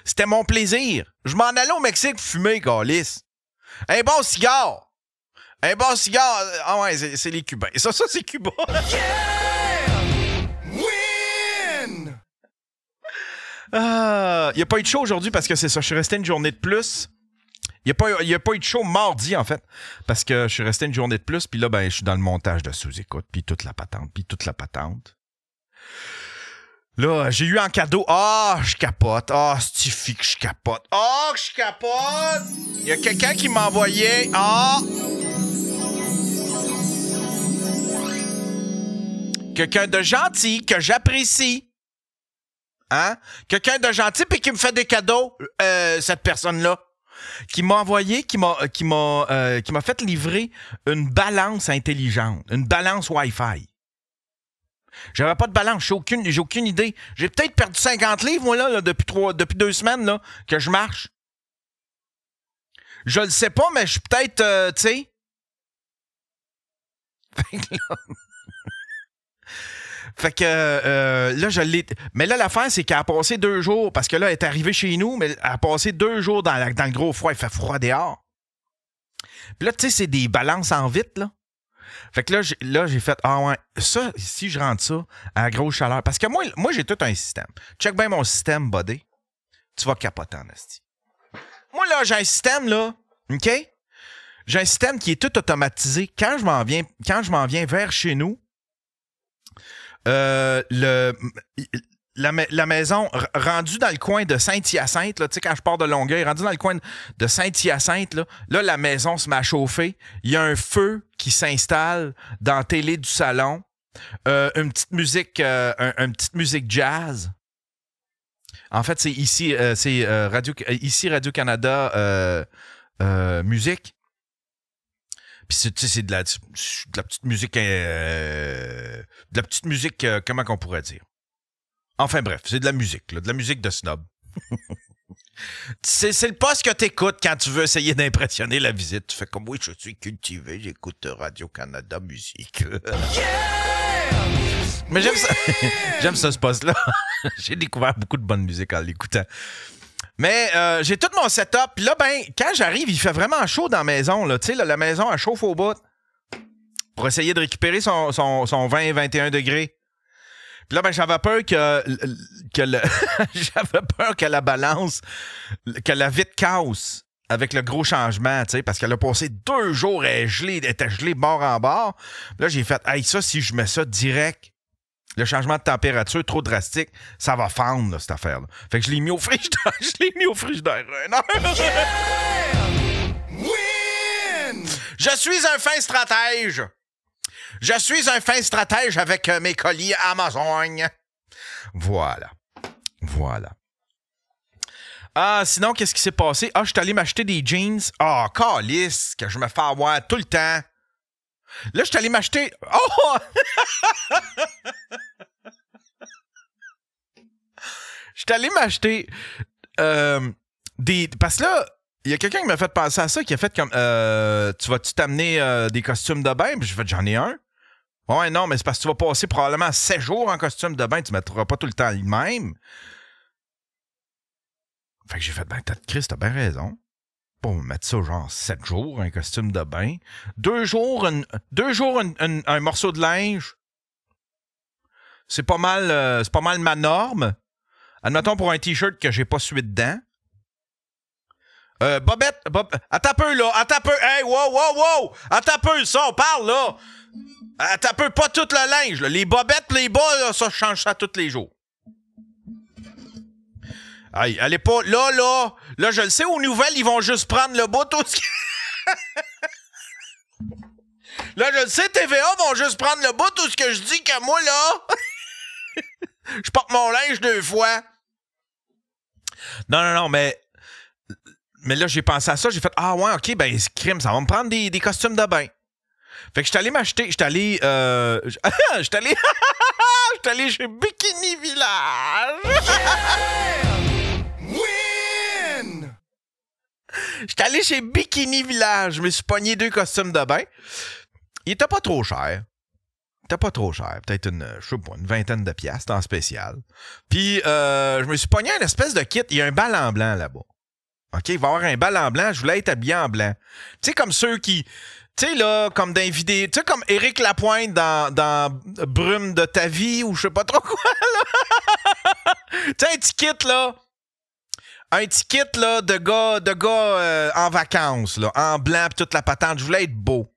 Speaker 3: C'était mon plaisir. Je m'en allais au Mexique fumer, calice. Un bon cigare. Ah ouais, c'est les Cubains. Ça, c'est Cuba. Il n'y a pas eu de show aujourd'hui parce que c'est ça. Je suis resté une journée de plus. Il n'y a pas eu de show mardi, en fait. Parce que je suis resté une journée de plus. Puis là, ben, je suis dans le montage de sous-écoute. Puis toute la patente. Là, j'ai eu en cadeau. Je capote. Stiffy que je capote. Que je capote. Il y a quelqu'un qui m'a envoyé. Quelqu'un de gentil que j'apprécie. Hein? Quelqu'un de gentil puis qui me fait des cadeaux, cette personne-là. qui m'a envoyé, qui m'a fait livrer une balance intelligente, une balance Wi-Fi. J'avais pas de balance, j'ai aucune idée. J'ai peut-être perdu 50 livres, moi, là depuis 2 semaines, là, que je marche. Je le sais pas, mais je suis peut-être, tu sais... Fait que là, je l'ai... Mais là, l'affaire, c'est qu'elle a passé 2 jours, parce que là, elle est arrivée chez nous, mais elle a passé 2 jours dans le gros froid. Il fait froid dehors. Puis là, tu sais, c'est des balances en vitre, là. Fait que là, j'ai fait, ah ouais, ça, si je rentre ça à la grosse chaleur, parce que moi j'ai tout un système. Check bien mon système, buddy. Tu vas capoter en esti. Moi, là, j'ai un système, là, OK? J'ai un système qui est tout automatisé. Quand je m'en viens vers chez nous, la maison rendue dans le coin de Saint-Hyacinthe, là, tu sais, quand je pars de Longueuil, rendue dans le coin de Saint-Hyacinthe, là, la maison se met à chauffer. Il y a un feu qui s'installe dans la télé du salon. Une petite musique, une petite musique jazz. En fait, c'est ici, Radio-Canada Musique. Puis c'est de la petite musique, comment qu'on pourrait dire? Enfin bref, c'est de la musique, là, de la musique de snob. c'est le poste que t'écoutes quand tu veux essayer d'impressionner la visite. Tu fais comme, oui, je suis cultivé, j'écoute Radio-Canada Musique. Mais j'aime ça. J'aime ça, ce poste-là. J'ai découvert beaucoup de bonne musique en l'écoutant. Mais j'ai tout mon setup. Puis là, ben, quand j'arrive, il fait vraiment chaud dans la maison. Tu sais, la maison, elle chauffe au bout pour essayer de récupérer son 20-21 degrés. Puis là, ben, j'avais peur j'avais peur que la balance, que la vitre casse avec le gros changement, tu sais, parce qu'elle a passé 2 jours, elle était gelée bord en bord. Puis là, j'ai fait, hey, ça, si je mets ça direct, le changement de température trop drastique, ça va fendre, là, cette affaire-là. Fait que je l'ai mis au frigidaire. Je suis un fin stratège. Je suis un fin stratège avec mes colis Amazon. Voilà. Ah, sinon, qu'est-ce qui s'est passé? Ah, je suis allé m'acheter des jeans. Ah, calice, que je me fais avoir tout le temps. Là, je suis allé m'acheter... Oh! Je suis allé m'acheter des... Parce que là, il y a quelqu'un qui m'a fait penser à ça, qui a fait comme... tu vas-tu t'amener des costumes de bain? Puis j'ai fait, j'en ai un. Ouais, non, mais c'est parce que tu vas passer probablement 7 jours en costume de bain. Tu ne mettras pas tout le temps le même. Fait que j'ai fait, ben, Chris, t'as bien raison. Pour mettre ça genre 7 jours, un costume de bain. 2 jours, un morceau de linge. C'est pas mal ma norme. Admettons pour un t-shirt que j'ai pas sué dedans. Bobette, attends un peu là, hey, wow, attends un peu, ça, on parle là. Attends un peu, pas tout le linge, là. Les bobettes, les bas, là, ça, je change ça tous les jours. Hey, allez pas, là, je le sais, aux nouvelles, ils vont juste prendre le bout, tout ce Là, je le sais, TVA vont juste prendre le bout, tout ce que je dis que moi, là, je porte mon linge 2 fois. Non, mais là, j'ai pensé à ça, j'ai fait, ah ouais, ok, ben, crime, ça va me prendre des costumes de bain. Fait que j'étais allé m'acheter, j'étais allé chez Bikini Village. Win! J'étais allé chez Bikini Village, je me suis pogné 2 costumes de bain. Il était pas trop cher. Peut-être une 20aine de piastres en spécial. Puis, je me suis pogné une espèce de kit. Il y a un bal en blanc là-bas. OK, il va y avoir un bal en blanc. Je voulais être habillé en blanc. Tu sais, comme ceux qui... Tu sais, là, comme dans les vidéos... Tu sais, comme Éric Lapointe dans Brume de ta vie ou je sais pas trop quoi, là. Tu sais, un petit kit, là. Un petit kit, là, de gars en vacances, là. En blanc pis toute la patente. Je voulais être beau.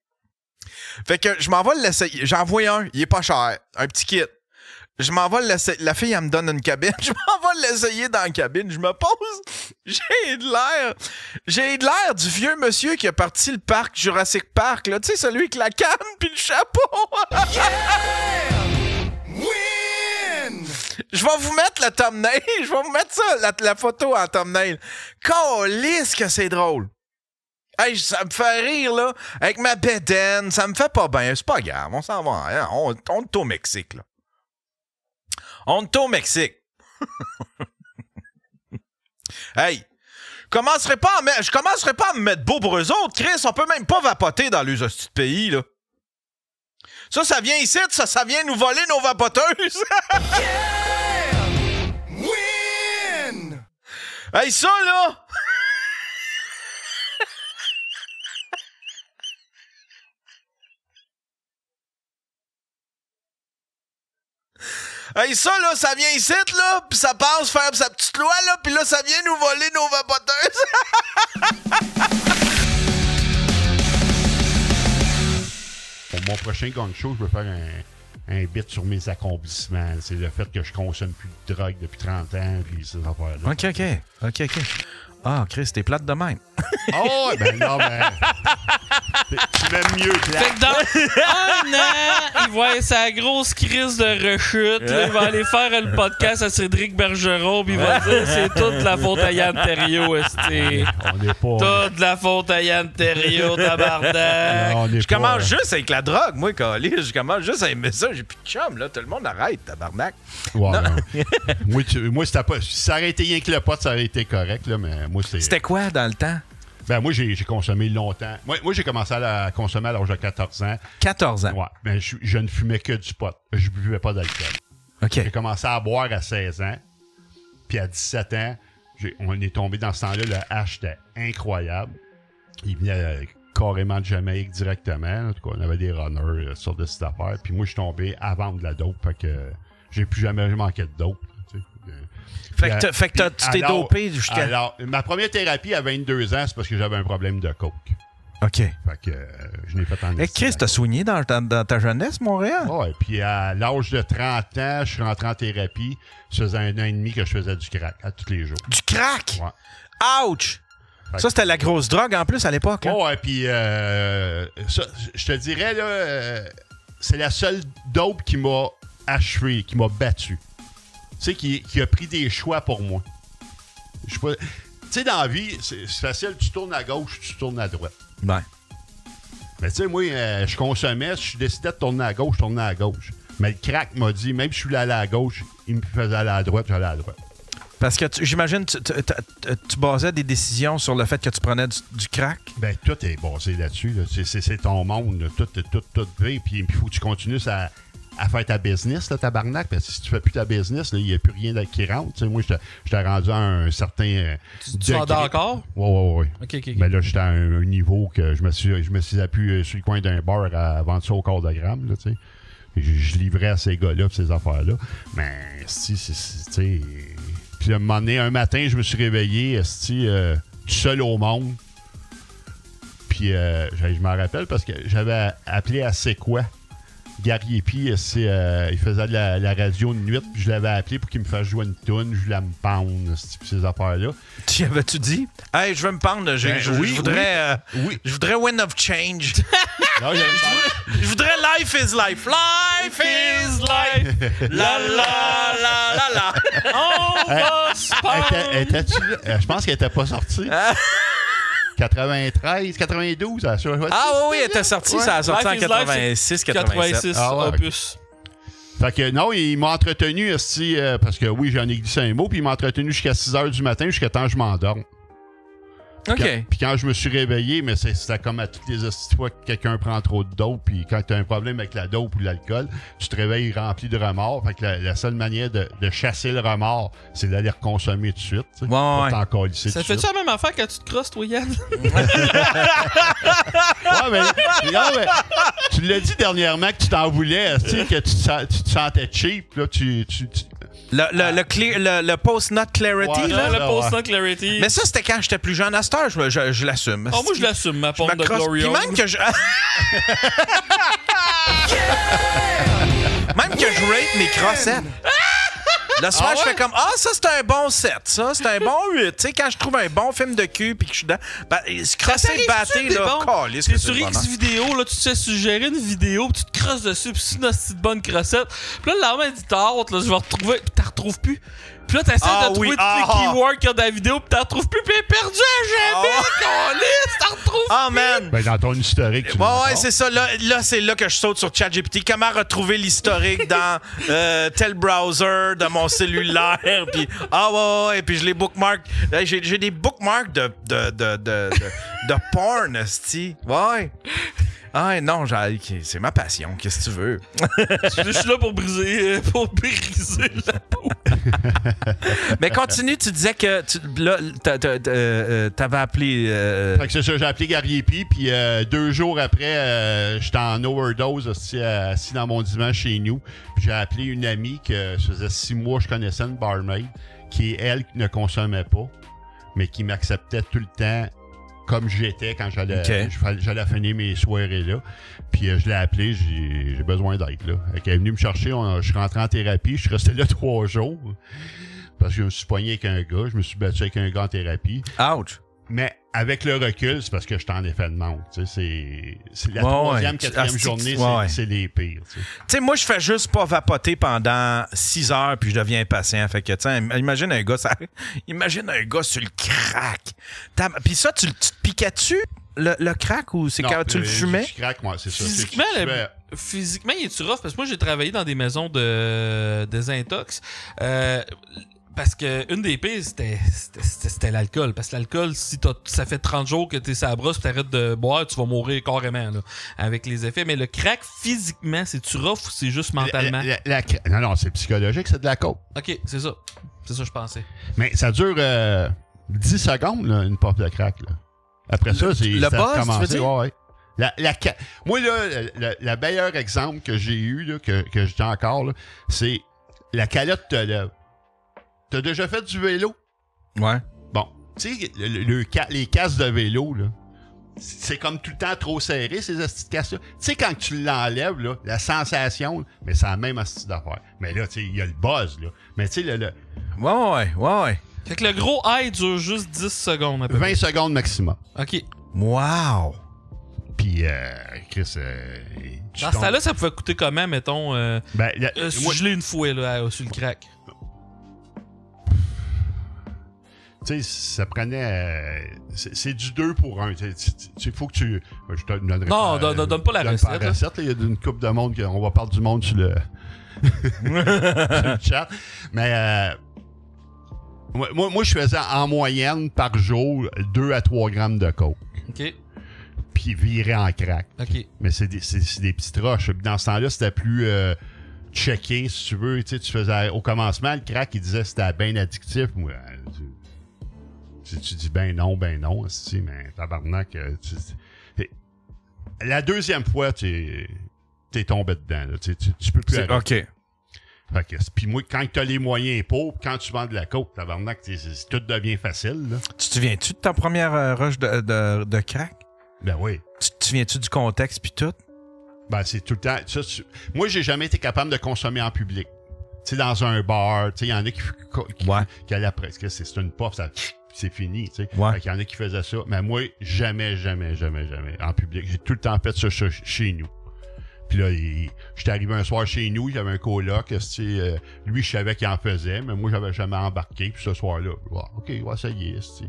Speaker 3: Fait que je m'en vais l'essayer. J'en vois un, il est pas cher. Un petit kit. Je m'en vais l'essayer. La fille, elle me donne une cabine. Je m'en vais l'essayer dans la cabine. Je me pose. J'ai de l'air du vieux monsieur qui a parti le parc Jurassic Park, là. Tu sais, celui avec la canne puis le chapeau. Yeah! Win! Je vais vous mettre le thumbnail. Je vais vous mettre ça, la photo en thumbnail. Calisse que c'est drôle. Hey, ça me fait rire, là. Avec ma bédaine, ça me fait pas bien. C'est pas grave, on s'en va. Hein? On est au Mexique, là. On est au Mexique. Hey, je commencerai pas à me mettre beau pour eux autres. Chris, on peut même pas vapoter dans les hosties de pays, là. Ça vient ici, ça vient nous voler nos vapoteuses.
Speaker 5: Yeah! Win!
Speaker 3: Hey, ça, là! Hey, ça, là, ça vient ici, là, pis ça passe faire sa petite loi, là, pis là, ça vient nous voler nos vapoteuses.
Speaker 2: Pour mon prochain gang show, je veux faire un bit sur mes accomplissements. C'est le fait que je consomme plus de drogue depuis 30 ans, puis ces affaires-là.
Speaker 3: OK. Ah, Chris, t'es plate de même.
Speaker 2: Oh, ben non, ben... Tu m'aimes mieux, plate.
Speaker 1: Fait que dans un an, il va être sa grosse crise de rechute. Là, il va aller faire le podcast à Cédric Bergeron, puis il va dire c'est toute la faute à Yann Terriot, esti.
Speaker 2: On n'est pas...
Speaker 1: Toute la faute à Yann Terriot, tabarnak.
Speaker 2: Non, on est
Speaker 3: Je
Speaker 2: pas...
Speaker 3: commence juste avec la drogue, moi, Calais. Je commence juste avec ça. J'ai plus de chum, là. Tout le monde arrête, tabarnak.
Speaker 2: Ouais, non. moi c'était pas... Si ça aurait été rien que le pot, ça aurait été correct, là, mais moi, c'est...
Speaker 3: C'était quoi dans le temps?
Speaker 2: Ben, moi, j'ai consommé longtemps. Moi, j'ai commencé à consommer à l'âge de 14 ans.
Speaker 3: 14 ans.
Speaker 2: Ouais, mais je ne fumais que du pot. Je buvais pas d'alcool.
Speaker 3: OK.
Speaker 2: J'ai commencé à boire à 16 ans. Puis à 17 ans, on est tombé dans ce temps-là. Le hash était incroyable. Il venait carrément de Jamaïque directement. En tout cas, on avait des runners sur de cette affaire. Puis moi, je suis tombé à vendre de la dope. Fait que j'ai plus jamais manqué de dope. Tu sais.
Speaker 3: Fait que tu t'es dopé jusqu'à...
Speaker 2: Alors, ma première thérapie à 22 ans, c'est parce que j'avais un problème de coke.
Speaker 3: OK.
Speaker 2: Fait que je n'ai pas tant de...
Speaker 3: Chris, t'as soigné dans ta jeunesse, Montréal?
Speaker 2: Ouais, puis à l'âge de 30 ans, je suis rentré en thérapie. Ça faisait 1 an et demi que je faisais du crack à tous les jours.
Speaker 3: Du crack?
Speaker 2: Ouais.
Speaker 3: Ouch! Ça, c'était la grosse drogue en plus à l'époque. Hein?
Speaker 2: Ouais, puis ça, je te dirais, là, c'est la seule dope qui m'a achevé, qui m'a battu. Tu sais, qui a pris des choix pour moi. Tu sais, dans la vie, c'est facile, tu tournes à gauche, tu tournes à droite.
Speaker 3: Ouais.
Speaker 2: Mais tu sais, moi, je consommais, si je décidais de tourner à gauche, je tournais à gauche. Mais le crack m'a dit, même si je voulais aller à gauche, il me faisait aller à droite, j'allais à droite.
Speaker 3: Parce que j'imagine tu basais des décisions sur le fait que tu prenais du crack?
Speaker 2: Ben, tout est basé là-dessus. Là. C'est ton monde. Là. Tout vrai. Puis il faut que tu continues à faire ta business, là, tabarnak. Parce que si tu fais plus ta business, il n'y a plus rien qui rentre. T'sais, moi, j'étais rendu à un certain...
Speaker 1: Tu vendais encore?
Speaker 2: Ouais.
Speaker 1: OK.
Speaker 2: Mais là, j'étais à un niveau que je me suis appuyé sur le coin d'un bar à vendre ça au quart de gramme. Là, je livrais à ces gars-là pis ces affaires-là. Mais, tu sais... Puis, à un moment donné, un matin, je me suis réveillé, tout seul au monde. Puis, je m'en rappelle parce que j'avais appelé à C'est quoi? Gary Epi, il faisait de la radio de nuit, puis je l'avais appelé pour qu'il me fasse jouer une toune, je voulais me pendre, ces affaires-là.
Speaker 3: Tu avais-tu dit? Hey, je veux me pendre, je voudrais...
Speaker 2: Oui.
Speaker 3: Je voudrais Wind of Change.
Speaker 2: Non,
Speaker 3: je voudrais Life is Life. Life is Life. La la la la la. On va se pendre.
Speaker 2: Je pense qu'elle était pas sortie. 93, 92,
Speaker 3: Ah oui, elle était sortie, ça a sorti en 86, 87.
Speaker 1: Opus.
Speaker 2: Fait que non, il m'a entretenu, parce que oui, j'en ai glissé un mot, puis il m'a entretenu jusqu'à 6 h du matin, jusqu'à temps que je m'endorme.
Speaker 3: OK.
Speaker 2: Puis quand je me suis réveillé, mais c'était comme à toutes les fois que quelqu'un prend trop de dope, puis quand tu as un problème avec la dope ou l'alcool, tu te réveilles rempli de remords. Fait que la seule manière de chasser le remords, c'est d'aller reconsommer tout de suite. Pour t'en calisser
Speaker 1: ça fait-tu la même affaire quand tu te crosses, toi, Yann?
Speaker 2: Ouais, mais tu l'as dit dernièrement que tu t'en voulais, que tu te sentais cheap. Là,
Speaker 3: le post-nut clarity,
Speaker 2: ouais,
Speaker 3: là.
Speaker 1: Le post-nut clarity.
Speaker 3: Mais ça, c'était quand j'étais plus jeune. À cette heure, je l'assume.
Speaker 1: Oh, moi, je l'assume, ma pompe de Glory
Speaker 3: Puis même que je... même que je rate mes crossettes. Le soir,
Speaker 1: Ah
Speaker 3: je fais
Speaker 1: ouais?
Speaker 3: comme, ça, c'est un bon 7. Ça, c'est un bon 8. Tu sais, quand je trouve un bon film de cul puis que je suis dedans, se crosser, batter, là, calisse que
Speaker 1: T'es
Speaker 3: c'est
Speaker 1: sur
Speaker 3: le
Speaker 1: X
Speaker 3: bonheur.
Speaker 1: vidéo, là, tu te fais suggérer une vidéo, puis tu te crosses dessus, puis c'est une petite bonne crossette. Puis là, le lendemain, il dit, t'as hâte, là, je vais retrouver, puis t'en retrouves plus. Puis là, t'essaies de trouver tous les keywords qu'il y a dans la vidéo, puis t'en retrouves plus, puis elle est perdue à jamais, calisse, t'en retrouves
Speaker 3: Oh, man!
Speaker 2: Ben, dans ton historique, tu
Speaker 3: Ouais, c'est ça. Là, c'est là que je saute sur ChatGPT. Comment retrouver l'historique dans tel browser de mon cellulaire? Puis, ouais, puis je les bookmark. J'ai des bookmarks de porn, esti. Ouais. Ah non, c'est ma passion. Qu'est-ce que tu veux?
Speaker 1: Je suis là pour briser la peau.
Speaker 3: Mais continue, tu disais que t'avais appelé...
Speaker 2: Fait que c'est ça, j'ai appelé Gariepi, puis 2 jours après, j'étais en overdose assis dans mon divan chez nous. Puis j'ai appelé une amie que ça faisait 6 mois que je connaissais, une barmaid, qui, elle, ne consommait pas, mais qui m'acceptait tout le temps comme j'étais quand j'allais finir mes soirées là. Puis je l'ai appelé, j'ai besoin d'aide là. Elle est venue me chercher, je suis rentré en thérapie, je suis resté là 3 jours. Parce que je me suis pogné avec un gars, je me suis battu avec un gars en thérapie.
Speaker 3: Ouch!
Speaker 2: Mais avec le recul, c'est parce que j'étais en effet de manque. C'est la 3e, 4e journée, c'est les pires. Tu
Speaker 3: sais, moi, je fais juste pas vapoter pendant 6 heures puis je deviens impatient. Fait que, tu sais, imagine un gars sur le crack. Puis ça, tu te piquais-tu le crack ou c'est quand tu le fumais?
Speaker 2: Je craque, moi, c'est ça.
Speaker 1: Physiquement, il est-tu rough? Parce que moi, j'ai travaillé dans des maisons de désintox. Parce que une des pires, c'était l'alcool. Parce que l'alcool, si ça fait 30 jours que t'es sur la brosse et t'arrêtes de boire, tu vas mourir carrément là, avec les effets. Mais le crack, physiquement, c'est-tu rough ou c'est juste mentalement?
Speaker 2: Non, c'est psychologique, c'est de la coke.
Speaker 1: OK, c'est ça. C'est ça que je pensais.
Speaker 2: Mais ça dure 10 secondes, là, une pop de crack. Là. Après ça, c'est...
Speaker 3: Le buzz, tu veux dire?
Speaker 2: Ouais. Moi, là, le meilleur exemple que j'ai eu, là, que j'ai encore, là, c'est la calotte te lève. T'as déjà fait du vélo?
Speaker 3: Ouais.
Speaker 2: Bon, tu sais, les casques de vélo, là, c'est comme tout le temps trop serré, ces astuces de casques-là. Tu sais, quand tu l'enlèves, là, la sensation, mais c'est la même astuce d'affaire. Mais là, tu sais, il y a le buzz, là. Mais tu sais,
Speaker 3: Ouais.
Speaker 1: Fait que le gros high dure juste 10 secondes à peu près.
Speaker 2: 20 secondes maximum.
Speaker 1: OK.
Speaker 3: Wow!
Speaker 2: Puis, Chris...
Speaker 1: dans ce temps-là, ça pouvait coûter comment, mettons... je l'ai une fois, là, sur le crack.
Speaker 2: Tu sais, ça prenait... c'est du 2 pour 1. Il faut que tu... Je te donnerai
Speaker 1: non, donne pas la recette.
Speaker 2: Pas recette. Il y a une couple de monde, on va parler du monde sur le, sur le chat. Mais moi, je faisais en moyenne par jour 2 à 3 grammes de coke.
Speaker 1: OK.
Speaker 2: Puis virer en crack.
Speaker 1: OK.
Speaker 2: Mais c'est des petites roches. Dans ce temps-là, c'était plus... checké, si tu veux. Tu faisais... Au commencement, le crack, il disait que c'était bien addictif. Moi, tu dis ben non, mais tabarnak. La deuxième fois, t'es tombé dedans. Là. Tu peux plus arrêter.
Speaker 3: OK.
Speaker 2: Puis moi, quand t'as les moyens pour, quand tu vends de la coke, tabarnak, tout devient facile. Là.
Speaker 3: Tu te souviens-tu de ta première rush de crack?
Speaker 2: Ben oui.
Speaker 3: Tu te souviens-tu du contexte puis tout?
Speaker 2: Ben, c'est tout le temps... Moi, j'ai jamais été capable de consommer en public. Tu sais, dans un bar, tu sais, il y en a qui allaient après. C'est une puff, c'est fini, tu sais.
Speaker 3: Ouais.
Speaker 2: Il y en a qui faisaient ça. Mais moi, jamais en public. J'ai tout le temps fait ça chez nous. Puis là, j'étais arrivé un soir chez nous, il y avait un coloc, lui, je savais qu'il en faisait, mais moi, j'avais jamais embarqué. Puis ce soir-là, OK, ça y est,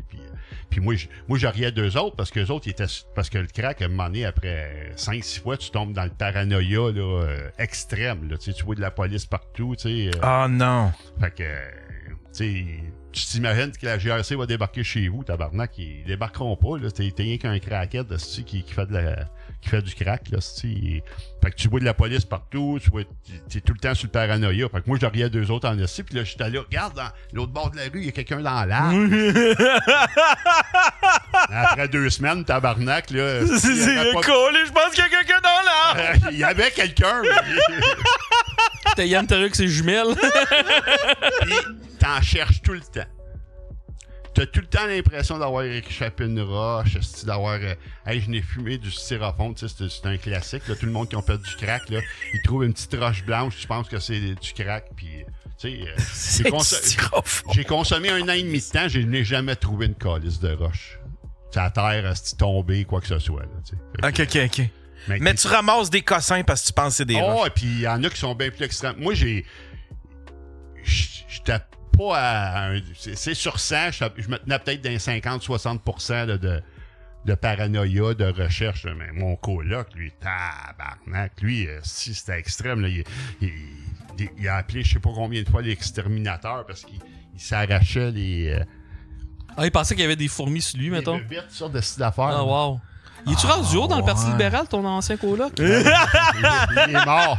Speaker 2: puis moi, je riais d'eux autres parce que les autres, parce que le crack, à un moment donné, après 5-6 fois, tu tombes dans le paranoïa là, extrême. Là, tu vois de la police partout.
Speaker 3: Ah non!
Speaker 2: Fait que, tu t'imagines que la GRC va débarquer chez vous, tabarnak, ils débarqueront pas. Là, t'es rien qu'un crackhead qui fait du crack. Là, fait que tu vois de la police partout, t'es tout le temps sur le paranoïa. Fait que moi, je riais d'eux autres en esti, puis là, j'étais là, regarde, dans l'autre bord de la rue, il y a quelqu'un dans l'arbre. Après 2 semaines, tabarnak, là...
Speaker 3: C'est cool, je pense qu'il y a quelqu'un dans l'arbre!
Speaker 2: Il y avait quelqu'un,
Speaker 1: C'était Yann Terreux, ses jumelles.
Speaker 2: Puis, t'en cherches tout le temps. T'as tout le temps l'impression d'avoir échappé une roche, d'avoir... je n'ai fumé du styrofoam, c'est un classique. Là, tout le monde qui a fait du crack, là, ils trouvent une petite roche blanche, tu penses que c'est du crack, puis Tu sais, j'ai consommé 1 an et demi de temps, je n'ai jamais trouvé une calice de roche. Ça à terre, est tombé, quoi que ce soit. Là,
Speaker 3: OK. Mais tu ramasses des cossins parce que tu penses que c'est des roches.
Speaker 2: Oh, et puis il y en a qui sont bien plus extrêmes. Moi, j'étais pas à... C'est sur 100, je me tenais peut-être dans 50-60% de paranoïa, de recherche. Mais mon coloc, lui, tabarnak, lui, si c'était extrême, là, il a appelé je sais pas combien de fois l'exterminateur parce qu'il s'arrachait les...
Speaker 1: il pensait qu'il y avait des fourmis sur lui, mettons.
Speaker 2: Des bêtes, sortes de style d'affaires.
Speaker 1: Ah, wow. Il est-tu rendu haut dans le Parti libéral, ton ancien coloc?
Speaker 2: il est mort.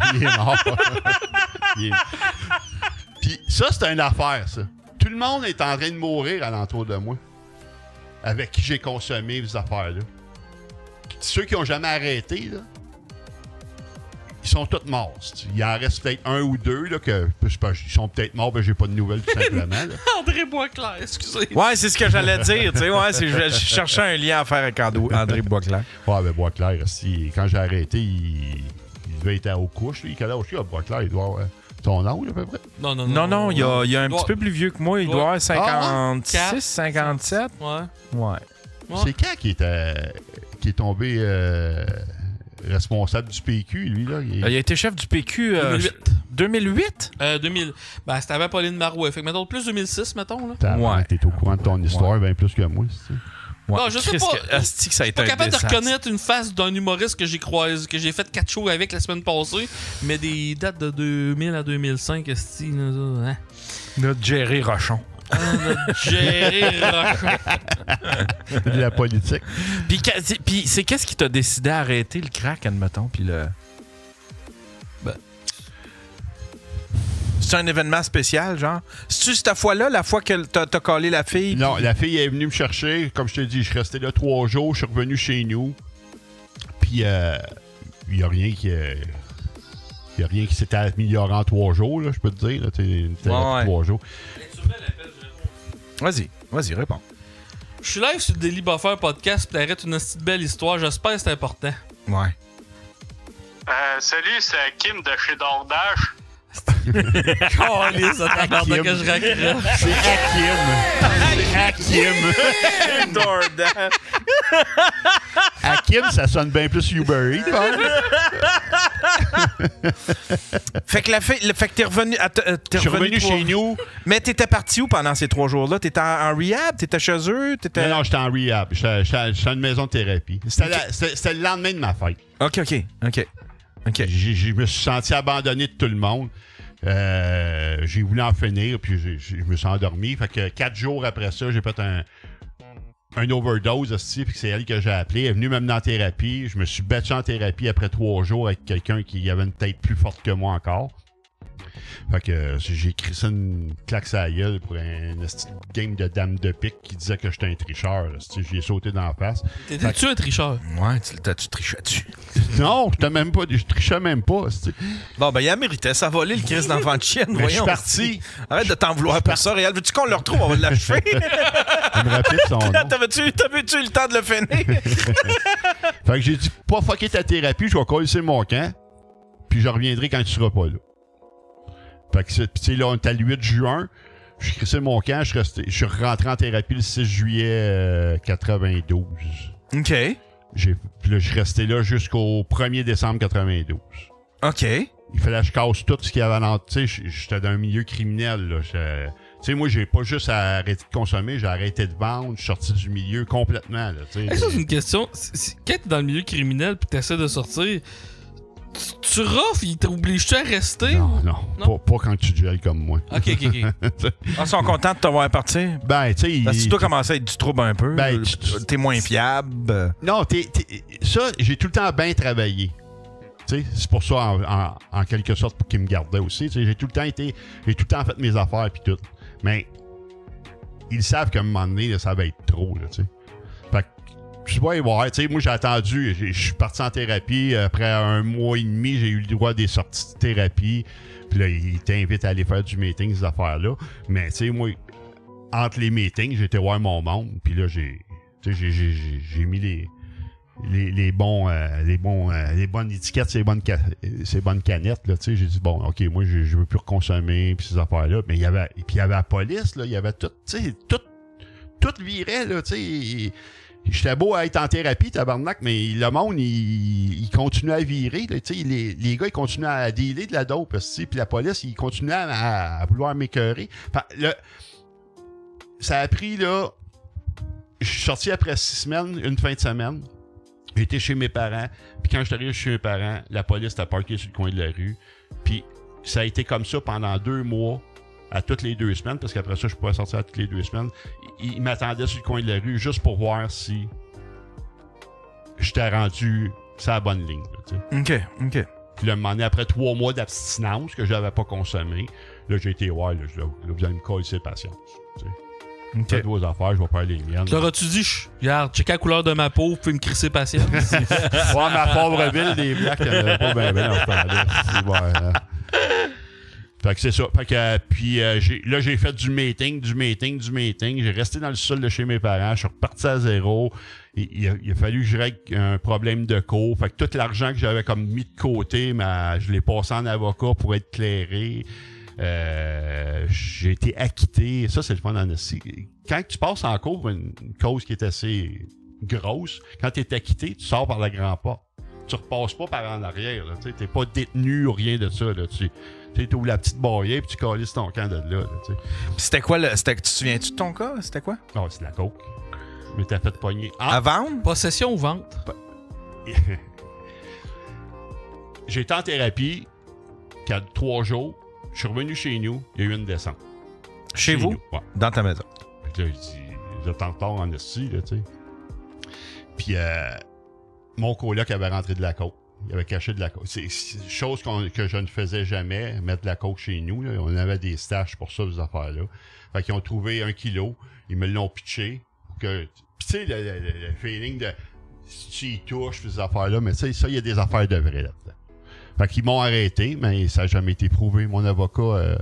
Speaker 2: Puis ça, c'est une affaire, ça. Tout le monde est en train de mourir alentour de moi. Avec qui j'ai consommé ces affaires-là. Ceux qui n'ont jamais arrêté, là, ils sont tous morts. Il en reste peut-être 1 ou 2 là, que ils sont peut-être morts, mais j'ai pas de nouvelles tout simplement. Là.
Speaker 1: André Boisclair, excusez.
Speaker 3: Ouais, c'est ce que j'allais dire. Je cherchais un lien à faire avec André Boisclair.
Speaker 2: Ouais, mais Boisclair, quand j'ai arrêté, il devait être aux couches. Quel âge il a, Boisclair? Il doit avoir ton âge à peu près?
Speaker 3: Non, il y a un petit peu plus vieux que moi. Il doit avoir 56, 57. Ouais.
Speaker 2: C'est quand qui est tombé... responsable du PQ, lui, là.
Speaker 3: Il a été chef du PQ 2008?
Speaker 1: 2000. Ben, c'était avant Pauline Marois. Fait que, mettons, plus 2006, mettons, là.
Speaker 2: T'es au courant de ton histoire bien plus que moi, c'est ça.
Speaker 1: Non, je sais pas. Je suis pas capable de reconnaître une face d'un humoriste que j'ai croisé, que j'ai fait 4 shows avec la semaine passée, mais des dates de 2000 à 2005, hein?
Speaker 3: Notre Jerry Rochon.
Speaker 1: Notre Jerry Rochon.
Speaker 2: De la politique.
Speaker 3: Puis c'est qu'est-ce qui t'a décidé d'arrêter le crack, admettons, puis le... C'est un événement spécial, genre? C'est-tu cette fois-là, la fois que t'as collé la fille?
Speaker 2: Non, la fille est venue me chercher. Comme je te dis, je restais là 3 jours. Je suis revenu chez nous. Puis, il n'y a rien qui... Il n'y a rien qui s'était amélioré en 3 jours, là, je peux te dire. T'es 3 jours.
Speaker 3: Vas-y, réponds.
Speaker 1: Je suis live sur le Daily Buffer podcast puis t'arrêtes une petite belle histoire. J'espère que c'est important.
Speaker 3: Ouais.
Speaker 7: Salut, c'est Kim de chez DoorDash.
Speaker 1: Calisse, ça tabarnak que je raccroche.
Speaker 2: C'est Hakim.
Speaker 3: DoorDash.
Speaker 2: Hakim, ça sonne bien plus Uber Eats.
Speaker 3: Fait que t'es revenu...
Speaker 2: Je suis revenu chez nous.
Speaker 3: Mais t'étais parti où pendant ces 3 jours-là? T'étais en rehab? T'étais chez eux?
Speaker 2: Non, j'étais en rehab. J'étais à une maison de thérapie. C'était le lendemain de ma fête.
Speaker 3: OK.
Speaker 2: Je me suis senti abandonné de tout le monde. J'ai voulu en finir, puis je me suis endormi. Fait que 4 jours après ça, j'ai fait un overdose aussi, puis c'est elle que j'ai appelé. Elle est venue m'amener en thérapie. Je me suis battu en thérapie après 3 jours avec quelqu'un qui avait une tête plus forte que moi encore. Fait que j'ai écrit ça une claque sur la gueule pour un game de dame de pique qui disait que j'étais un tricheur. J'y ai sauté dans la face.
Speaker 1: T'étais-tu un tricheur?
Speaker 3: Ouais, t'as-tu triché dessus?
Speaker 2: Non, je trichais même pas.
Speaker 3: Bon, ben, il a mérité. Ça a volé le crise d'enfant de chienne.
Speaker 2: Mais je suis parti.
Speaker 3: Arrête de t'en vouloir pour ça, Réal. Veux-tu qu'on le retrouve? On va l'achever.
Speaker 2: Il me rappelle son nom.
Speaker 3: T'avais-tu eu le temps de le finir?
Speaker 2: Fait que j'ai dit, pas fucker ta thérapie, je vais coller mon camp, puis je reviendrai quand tu seras pas là. Fait que, tu sais, là, on est à le 8 juin. Je crissais mon camp. Je suis rentré en thérapie le 6 juillet 92.
Speaker 3: OK.
Speaker 2: Puis là, je restais là jusqu'au 1er décembre 92.
Speaker 3: OK.
Speaker 2: Il fallait que je casse tout ce qu'il y avait dans... Tu sais, j'étais dans un milieu criminel, là. Tu sais, moi, j'ai pas juste arrêté de consommer, j'ai arrêté de vendre. Je suis sorti du milieu complètement, là. Ça,
Speaker 1: c'est une question. Quand t'es dans le milieu criminel puis t'essaies de sortir... Tu ruffes, il t'oblige-tu à rester?
Speaker 2: Non. Pas quand tu gèles comme moi.
Speaker 1: OK.
Speaker 3: Ils sont contents de te voir partir?
Speaker 2: Ben, tu sais...
Speaker 3: Parce que tu dois commencer à être du trouble un peu.
Speaker 2: Ben,
Speaker 3: t'es moins fiable.
Speaker 2: Non, ça, j'ai tout le temps bien travaillé. Tu sais, c'est pour ça, en quelque sorte, pour qu'ils me gardaient aussi. Tu sais, j'ai tout le temps fait mes affaires puis tout. Mais ils savent qu'à un moment donné, là, ça va être trop, là, tu sais. Fait que je sais pas, tu sais, moi, j'ai attendu. Je suis parti en thérapie. Après 1 mois et demi, j'ai eu le droit à des sorties de thérapie. Puis là, ils t'invitent à aller faire du meeting, ces affaires-là. Mais, tu sais, moi, entre les meetings, j'ai été voir mon monde. Puis là, j'ai mis les bonnes étiquettes, ces bonnes canettes, là, tu sais, j'ai dit, bon, OK, moi, je veux plus reconsommer, puis ces affaires-là. Mais il y avait la police, là, il y avait tout, tu sais, tout virait, là, tu sais. J'étais beau à être en thérapie, tabarnak, mais le monde, il continuait à virer, là, tu sais. Les gars, ils continuaient à dealer de la dope, puis la police, ils continuaient à vouloir m'écœurer. Ça a pris, là, je suis sorti après 6 semaines, une fin de semaine. J'étais chez mes parents. Puis quand je suis arrivé chez mes parents, la police était parquée sur le coin de la rue. Puis ça a été comme ça pendant 2 mois, à toutes les 2 semaines, parce qu'après ça, je pouvais sortir à toutes les 2 semaines. Ils m'attendaient sur le coin de la rue juste pour voir si j'étais rendu sur la bonne ligne. Là,
Speaker 3: OK.
Speaker 2: Puis là, après 3 mois d'abstinence que je n'avais pas consommé, là, j'ai été voir, là, vous allez me coller ses patience. T'sais. Faites vos affaires, je vais faire les miennes.
Speaker 1: T'auras-tu dit, regarde, checker la couleur de ma peau, vous pouvez me crisser patience?
Speaker 2: Ouais, ma pauvre ville, des blacks, il n'y en avait pas bien dans ce temps-là. Fait que c'est ça. Fait que, puis là, j'ai fait du meeting. J'ai resté dans le sol de chez mes parents. Je suis reparti à zéro. Il a fallu que je règle un problème de cours. Fait que tout l'argent que j'avais comme mis de côté, je l'ai passé en avocat pour être clairé. J'ai été acquitté. Ça, c'est le fun en esti. Quand tu passes en cours une cause qui est assez grosse, quand tu es acquitté, tu sors par la grande porte. Tu repasses pas par en arrière. Tu n'es pas détenu ou rien de ça. Là, tu ouvres la petite barrière et tu calisses ton camp de là. Puis
Speaker 3: c'était quoi? Tu te souviens-tu de ton cas? C'était quoi?
Speaker 2: Non, c'est de la coke. Mais t'as fait pogner.
Speaker 3: À vendre?
Speaker 1: Possession ou vente?
Speaker 2: J'ai été en thérapie 3 jours. Je suis revenu chez nous, il y a eu une descente.
Speaker 3: Chez vous?
Speaker 2: Nous, ouais.
Speaker 3: Dans ta maison.
Speaker 2: Puis là, je dis, j'attends tard en esti, là, tu sais. Puis, mon coloc avait rentré de la coke. Il avait caché de la coke. C'est une chose que je ne faisais jamais, mettre de la coke chez nous. Là. On avait des stages pour ça, ces affaires-là. Fait qu'ils ont trouvé 1 kilo. Ils me l'ont pitché. Puis, tu sais, le feeling de si tu y touches, ces affaires-là, mais tu sais, ça, il y a des affaires de vrai là-dedans. Fait qu'ils m'ont arrêté, mais ça n'a jamais été prouvé. Mon avocat,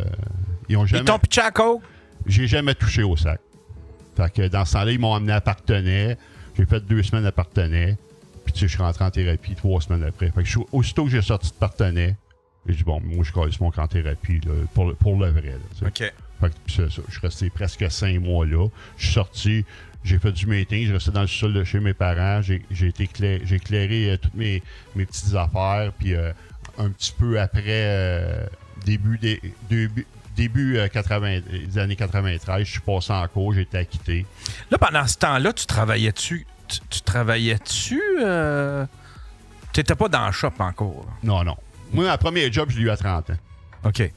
Speaker 2: ils t'ont
Speaker 3: pitché à coke?
Speaker 2: J'ai jamais touché au sac. Fait que dans ce temps-là, ils m'ont emmené à Partenay. J'ai fait 2 semaines à Partenay. Puis tu sais, je suis rentré en thérapie 3 semaines après. Fait que aussitôt que j'ai sorti de Partenay, j'ai dit, bon, moi, je calisse mon camp en thérapie là, pour le vrai. Là,
Speaker 3: OK.
Speaker 2: Fait que c'est ça. Je suis resté presque 5 mois là. Je suis sorti, j'ai fait du meeting, je restais dans le sol de chez mes parents. J'ai éclairé toutes mes petites affaires. Puis un petit peu après, début des années 93, je suis passé en cours, j'ai été acquitté.
Speaker 3: Là, pendant ce temps-là, tu travaillais-tu? T'étais pas dans le shop encore?
Speaker 2: Non. Moi, ma premier job, je l'ai eu à 30 ans.
Speaker 3: OK.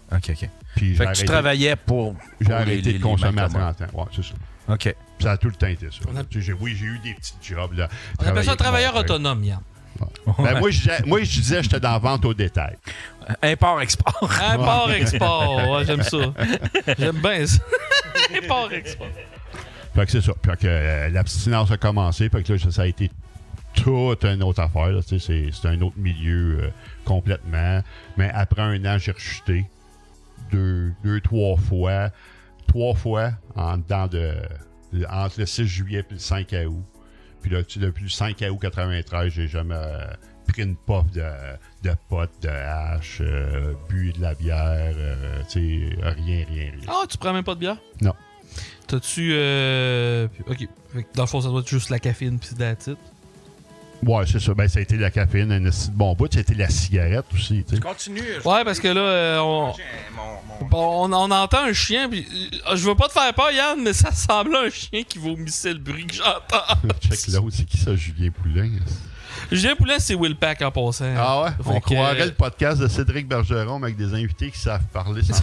Speaker 2: Puis
Speaker 3: fait que tu travaillais pour
Speaker 2: j'ai arrêté de consommer à 30 ans. Ouais, c'est ça.
Speaker 3: OK.
Speaker 2: Puis ça a tout le temps été ça. J'ai eu des petits jobs. Là,
Speaker 1: on appelle ça un travailleur autonome, Yann.
Speaker 2: Ouais. Ben, moi, je disais que j'étais dans la vente au détail.
Speaker 3: Import-export.
Speaker 1: Import-export. Ouais, j'aime ça. J'aime bien ça. Import-export.
Speaker 2: Fait que c'est ça. Fait que l'abstinence a commencé. Fait que là, ça a été toute une autre affaire. Là, c'est un autre milieu complètement. Mais après 1 an, j'ai rechuté 3 fois. 3 fois entre le 6 juillet et le 5 août. Puis là, depuis le 5 août 93, j'ai jamais pris une puff de potes, de hache, bu de la bière, rien.
Speaker 1: Ah, tu prends même pas de bière?
Speaker 2: Non.
Speaker 1: T'as-tu... OK. Dans le fond, ça doit être juste la caféine pis that's it.
Speaker 2: Ouais, c'est ça. Ben, ça a été la caféine, un assez de bon bout. Ça a été la cigarette aussi.
Speaker 3: Tu continues.
Speaker 1: Ouais, parce que là, on entend un chien. Pis, je veux pas te faire peur, Yann, mais ça semblait un chien qui vomissait le bruit que j'entends.
Speaker 2: Check l'autre. C'est qui ça, Julien Poulin?
Speaker 1: Julien Poulin, c'est Will Pack en passant.
Speaker 2: Ah ouais? On croirait le podcast de Cédric Bergeron avec des invités qui savent parler sans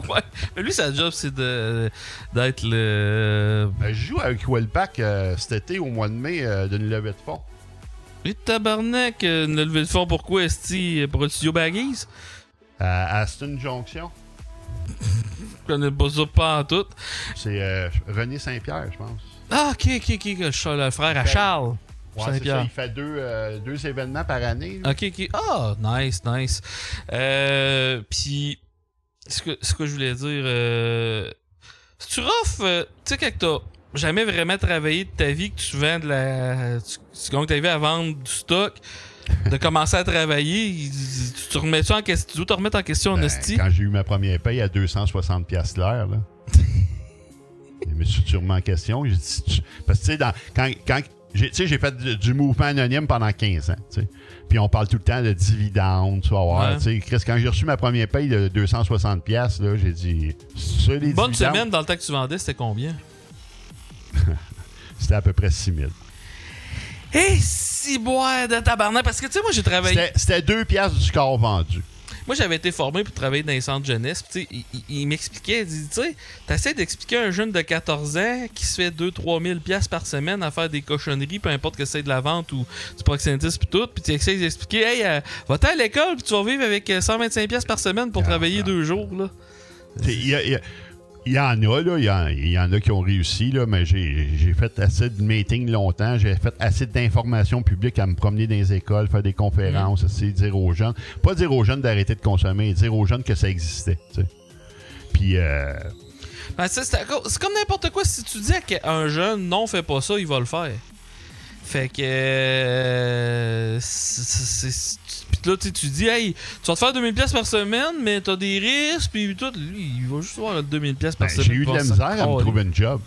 Speaker 1: ouais. Mais lui, sa job, c'est d'être le...
Speaker 2: Ben, je joue avec Will Pack cet été, au mois de mai, d'une levée de fonds.
Speaker 1: Et tabarnak, une levée de fonds, pourquoi est-ce pour le studio Baggies?
Speaker 2: À Aston Junction.
Speaker 1: Je connais pas ça pas en tout.
Speaker 2: C'est René Saint-Pierre, je pense.
Speaker 1: Ah, ok. Le frère à Charles.
Speaker 2: Ouais, c'est ça. Il fait 2 événements par année. Là.
Speaker 1: Ok. Ah, nice. Puis, ce que je voulais dire, c'est-tu rough, tu sais, quand jamais vraiment travaillé de ta vie, que tu vends tu gagnes ta vie à vendre du stock, de commencer à travailler, tu te remets en question, tu dois te remettre en question en esti.
Speaker 2: Quand j'ai eu ma première paye à 260$ l'heure, là, je me suis sûrement en question. J'ai dit, parce que, tu sais, quand j'ai fait du mouvement anonyme pendant 15 ans, tu sais. Puis on parle tout le temps de dividendes, tu vas voir. Tu sais, quand j'ai reçu ma première paye de 260$, là, j'ai dit, c'est les dividendes.
Speaker 1: Bonne semaine dans le temps que tu vendais, c'était combien?
Speaker 2: C'était à peu près 6 000.
Speaker 1: Hé, si boire de tabarnak! Parce que, tu sais, moi, j'ai travaillé...
Speaker 2: C'était 2$ du corps vendu.
Speaker 1: Moi, j'avais été formé pour travailler dans les centres jeunesse. Tu sais, il m'expliquait, il dit, tu sais, t'essaies d'expliquer à un jeune de 14 ans qui se fait 2-3 000 $ par semaine à faire des cochonneries, peu importe que c'est de la vente ou du proxénétisme pis tout, puis tu essaies d'expliquer, hey, va-t'en à l'école puis tu vas vivre avec 125$ par semaine pour travailler 2 jours, là.
Speaker 2: Il y en a, là, il y en a qui ont réussi, là, mais j'ai fait assez de meetings longtemps, j'ai fait assez d'informations publiques à me promener dans les écoles, faire des conférences, dire aux jeunes, pas dire aux jeunes d'arrêter de consommer, dire aux jeunes que ça existait, tu sais. Puis...
Speaker 1: Ben, c'est comme n'importe quoi, si tu dis qu'un jeune, non, fais pas ça, il va le faire. Fait que... Puis là, tu dis, hey, tu vas te faire 2000$ par semaine, mais t'as des risques, puis tout. Lui, il va juste avoir 2000$ par semaine.
Speaker 2: J'ai eu de la misère à me trouver une job.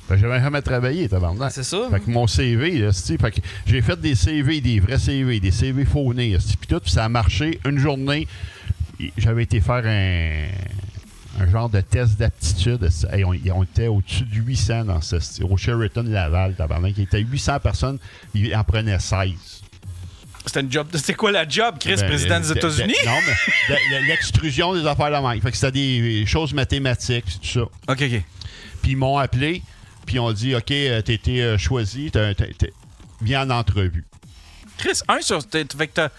Speaker 2: Fait que j'avais jamais travaillé, tabarnak.
Speaker 1: C'est ça.
Speaker 2: Fait que mon CV, là, fait que j'ai fait des CV, des vrais CV, des CV faunés, puis tout, puis ça a marché une journée. J'avais été faire un genre de test d'aptitude. Hey, on était au-dessus de 800 au Sheraton Laval, tabarnak. Il était 800 personnes, il en prenait 16.
Speaker 3: C'était une job. C'est quoi la job, Chris, président des États-Unis?
Speaker 2: Non, mais l'extrusion des affaires de la main. Fait que c'était des choses mathématiques, tout ça.
Speaker 3: OK.
Speaker 2: Puis ils m'ont appelé, puis ils ont dit, OK, t'as été choisi, viens en entrevue.
Speaker 3: Chris, fait que t'as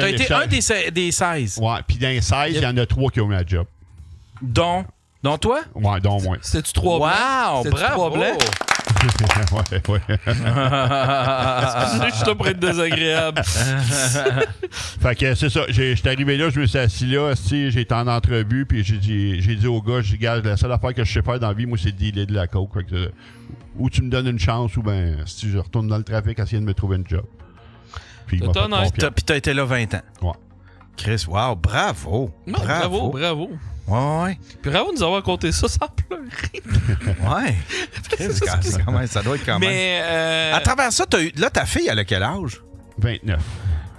Speaker 3: été un des 16.
Speaker 2: Ouais, puis dans les 16, il y en a 3 qui ont eu un job.
Speaker 3: Dont toi?
Speaker 2: Ouais, dont moi.
Speaker 1: C'était-tu 3 blancs?
Speaker 3: Wow, bravo!
Speaker 1: 3 blancs?
Speaker 2: ouais.
Speaker 1: Je suis là pour être désagréable.
Speaker 2: Fait que c'est ça. J'étais arrivé là, je me suis assis là, j'ai été en entrevue, puis j'ai dit au gars, la seule affaire que je sais faire dans la vie, moi, c'est de dealer de la coke. Fait que, ou tu me donnes une chance, ou ben si je retourne dans le trafic, essayer de me trouver une job. Puis il m'a fait confiance.
Speaker 3: Puis t'as été là 20 ans.
Speaker 2: Ouais.
Speaker 3: Chris, wow, bravo.
Speaker 1: Bravo.
Speaker 3: Ouais.
Speaker 1: Puis bravo de nous avoir compté ça sans pleurer.
Speaker 3: Ouais. Quand même, ça doit être quand même. Mais à travers ça, ta fille, elle a quel âge?
Speaker 2: 29.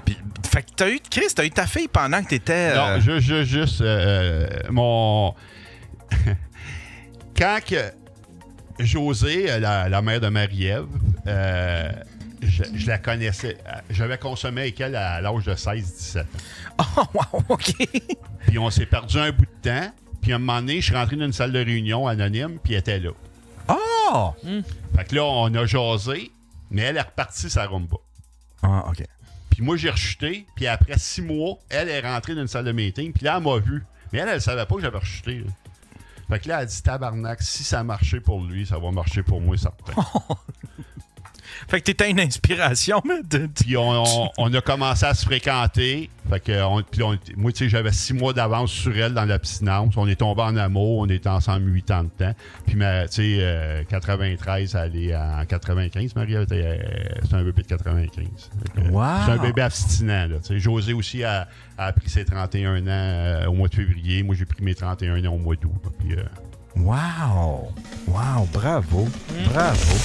Speaker 3: Puis, fait que t'as eu ta fille pendant que t'étais...
Speaker 2: Non, juste mon... Quand que Josée, la mère de Marie-Ève, je la connaissais. J'avais consommé avec elle à l'âge de 16-17 ans.
Speaker 3: Oh, wow, OK.
Speaker 2: Puis on s'est perdu un bout de temps. Puis à un moment donné, je suis rentré dans une salle de réunion anonyme, puis elle était là.
Speaker 3: Oh!
Speaker 2: Fait que là, on a jasé, mais elle est repartie sa rumba.
Speaker 3: Ah, OK.
Speaker 2: Puis moi, j'ai rechuté, puis après 6 mois, elle est rentrée dans une salle de meeting, puis là, elle m'a vu. Mais elle savait pas que j'avais rechuté. Là. Fait que là, elle a dit, tabarnak, si ça a marché pour lui, ça va marcher pour moi, certain.
Speaker 3: Fait que t'étais une inspiration.
Speaker 2: Puis on a commencé à se fréquenter. Fait que moi, tu sais, j'avais 6 mois d'avance sur elle dans l'abstinence. On est tombé en amour. On était ensemble 8 ans de temps. Puis, tu sais, 93, elle est en 95. Marie, c'est un bébé de 95.
Speaker 3: Wow.
Speaker 2: C'est un bébé abstinent. Là, José aussi a pris ses 31 ans au mois de février. Moi, j'ai pris mes 31 ans au mois d'août. Puis,
Speaker 3: wow! Wow! Bravo! Bravo!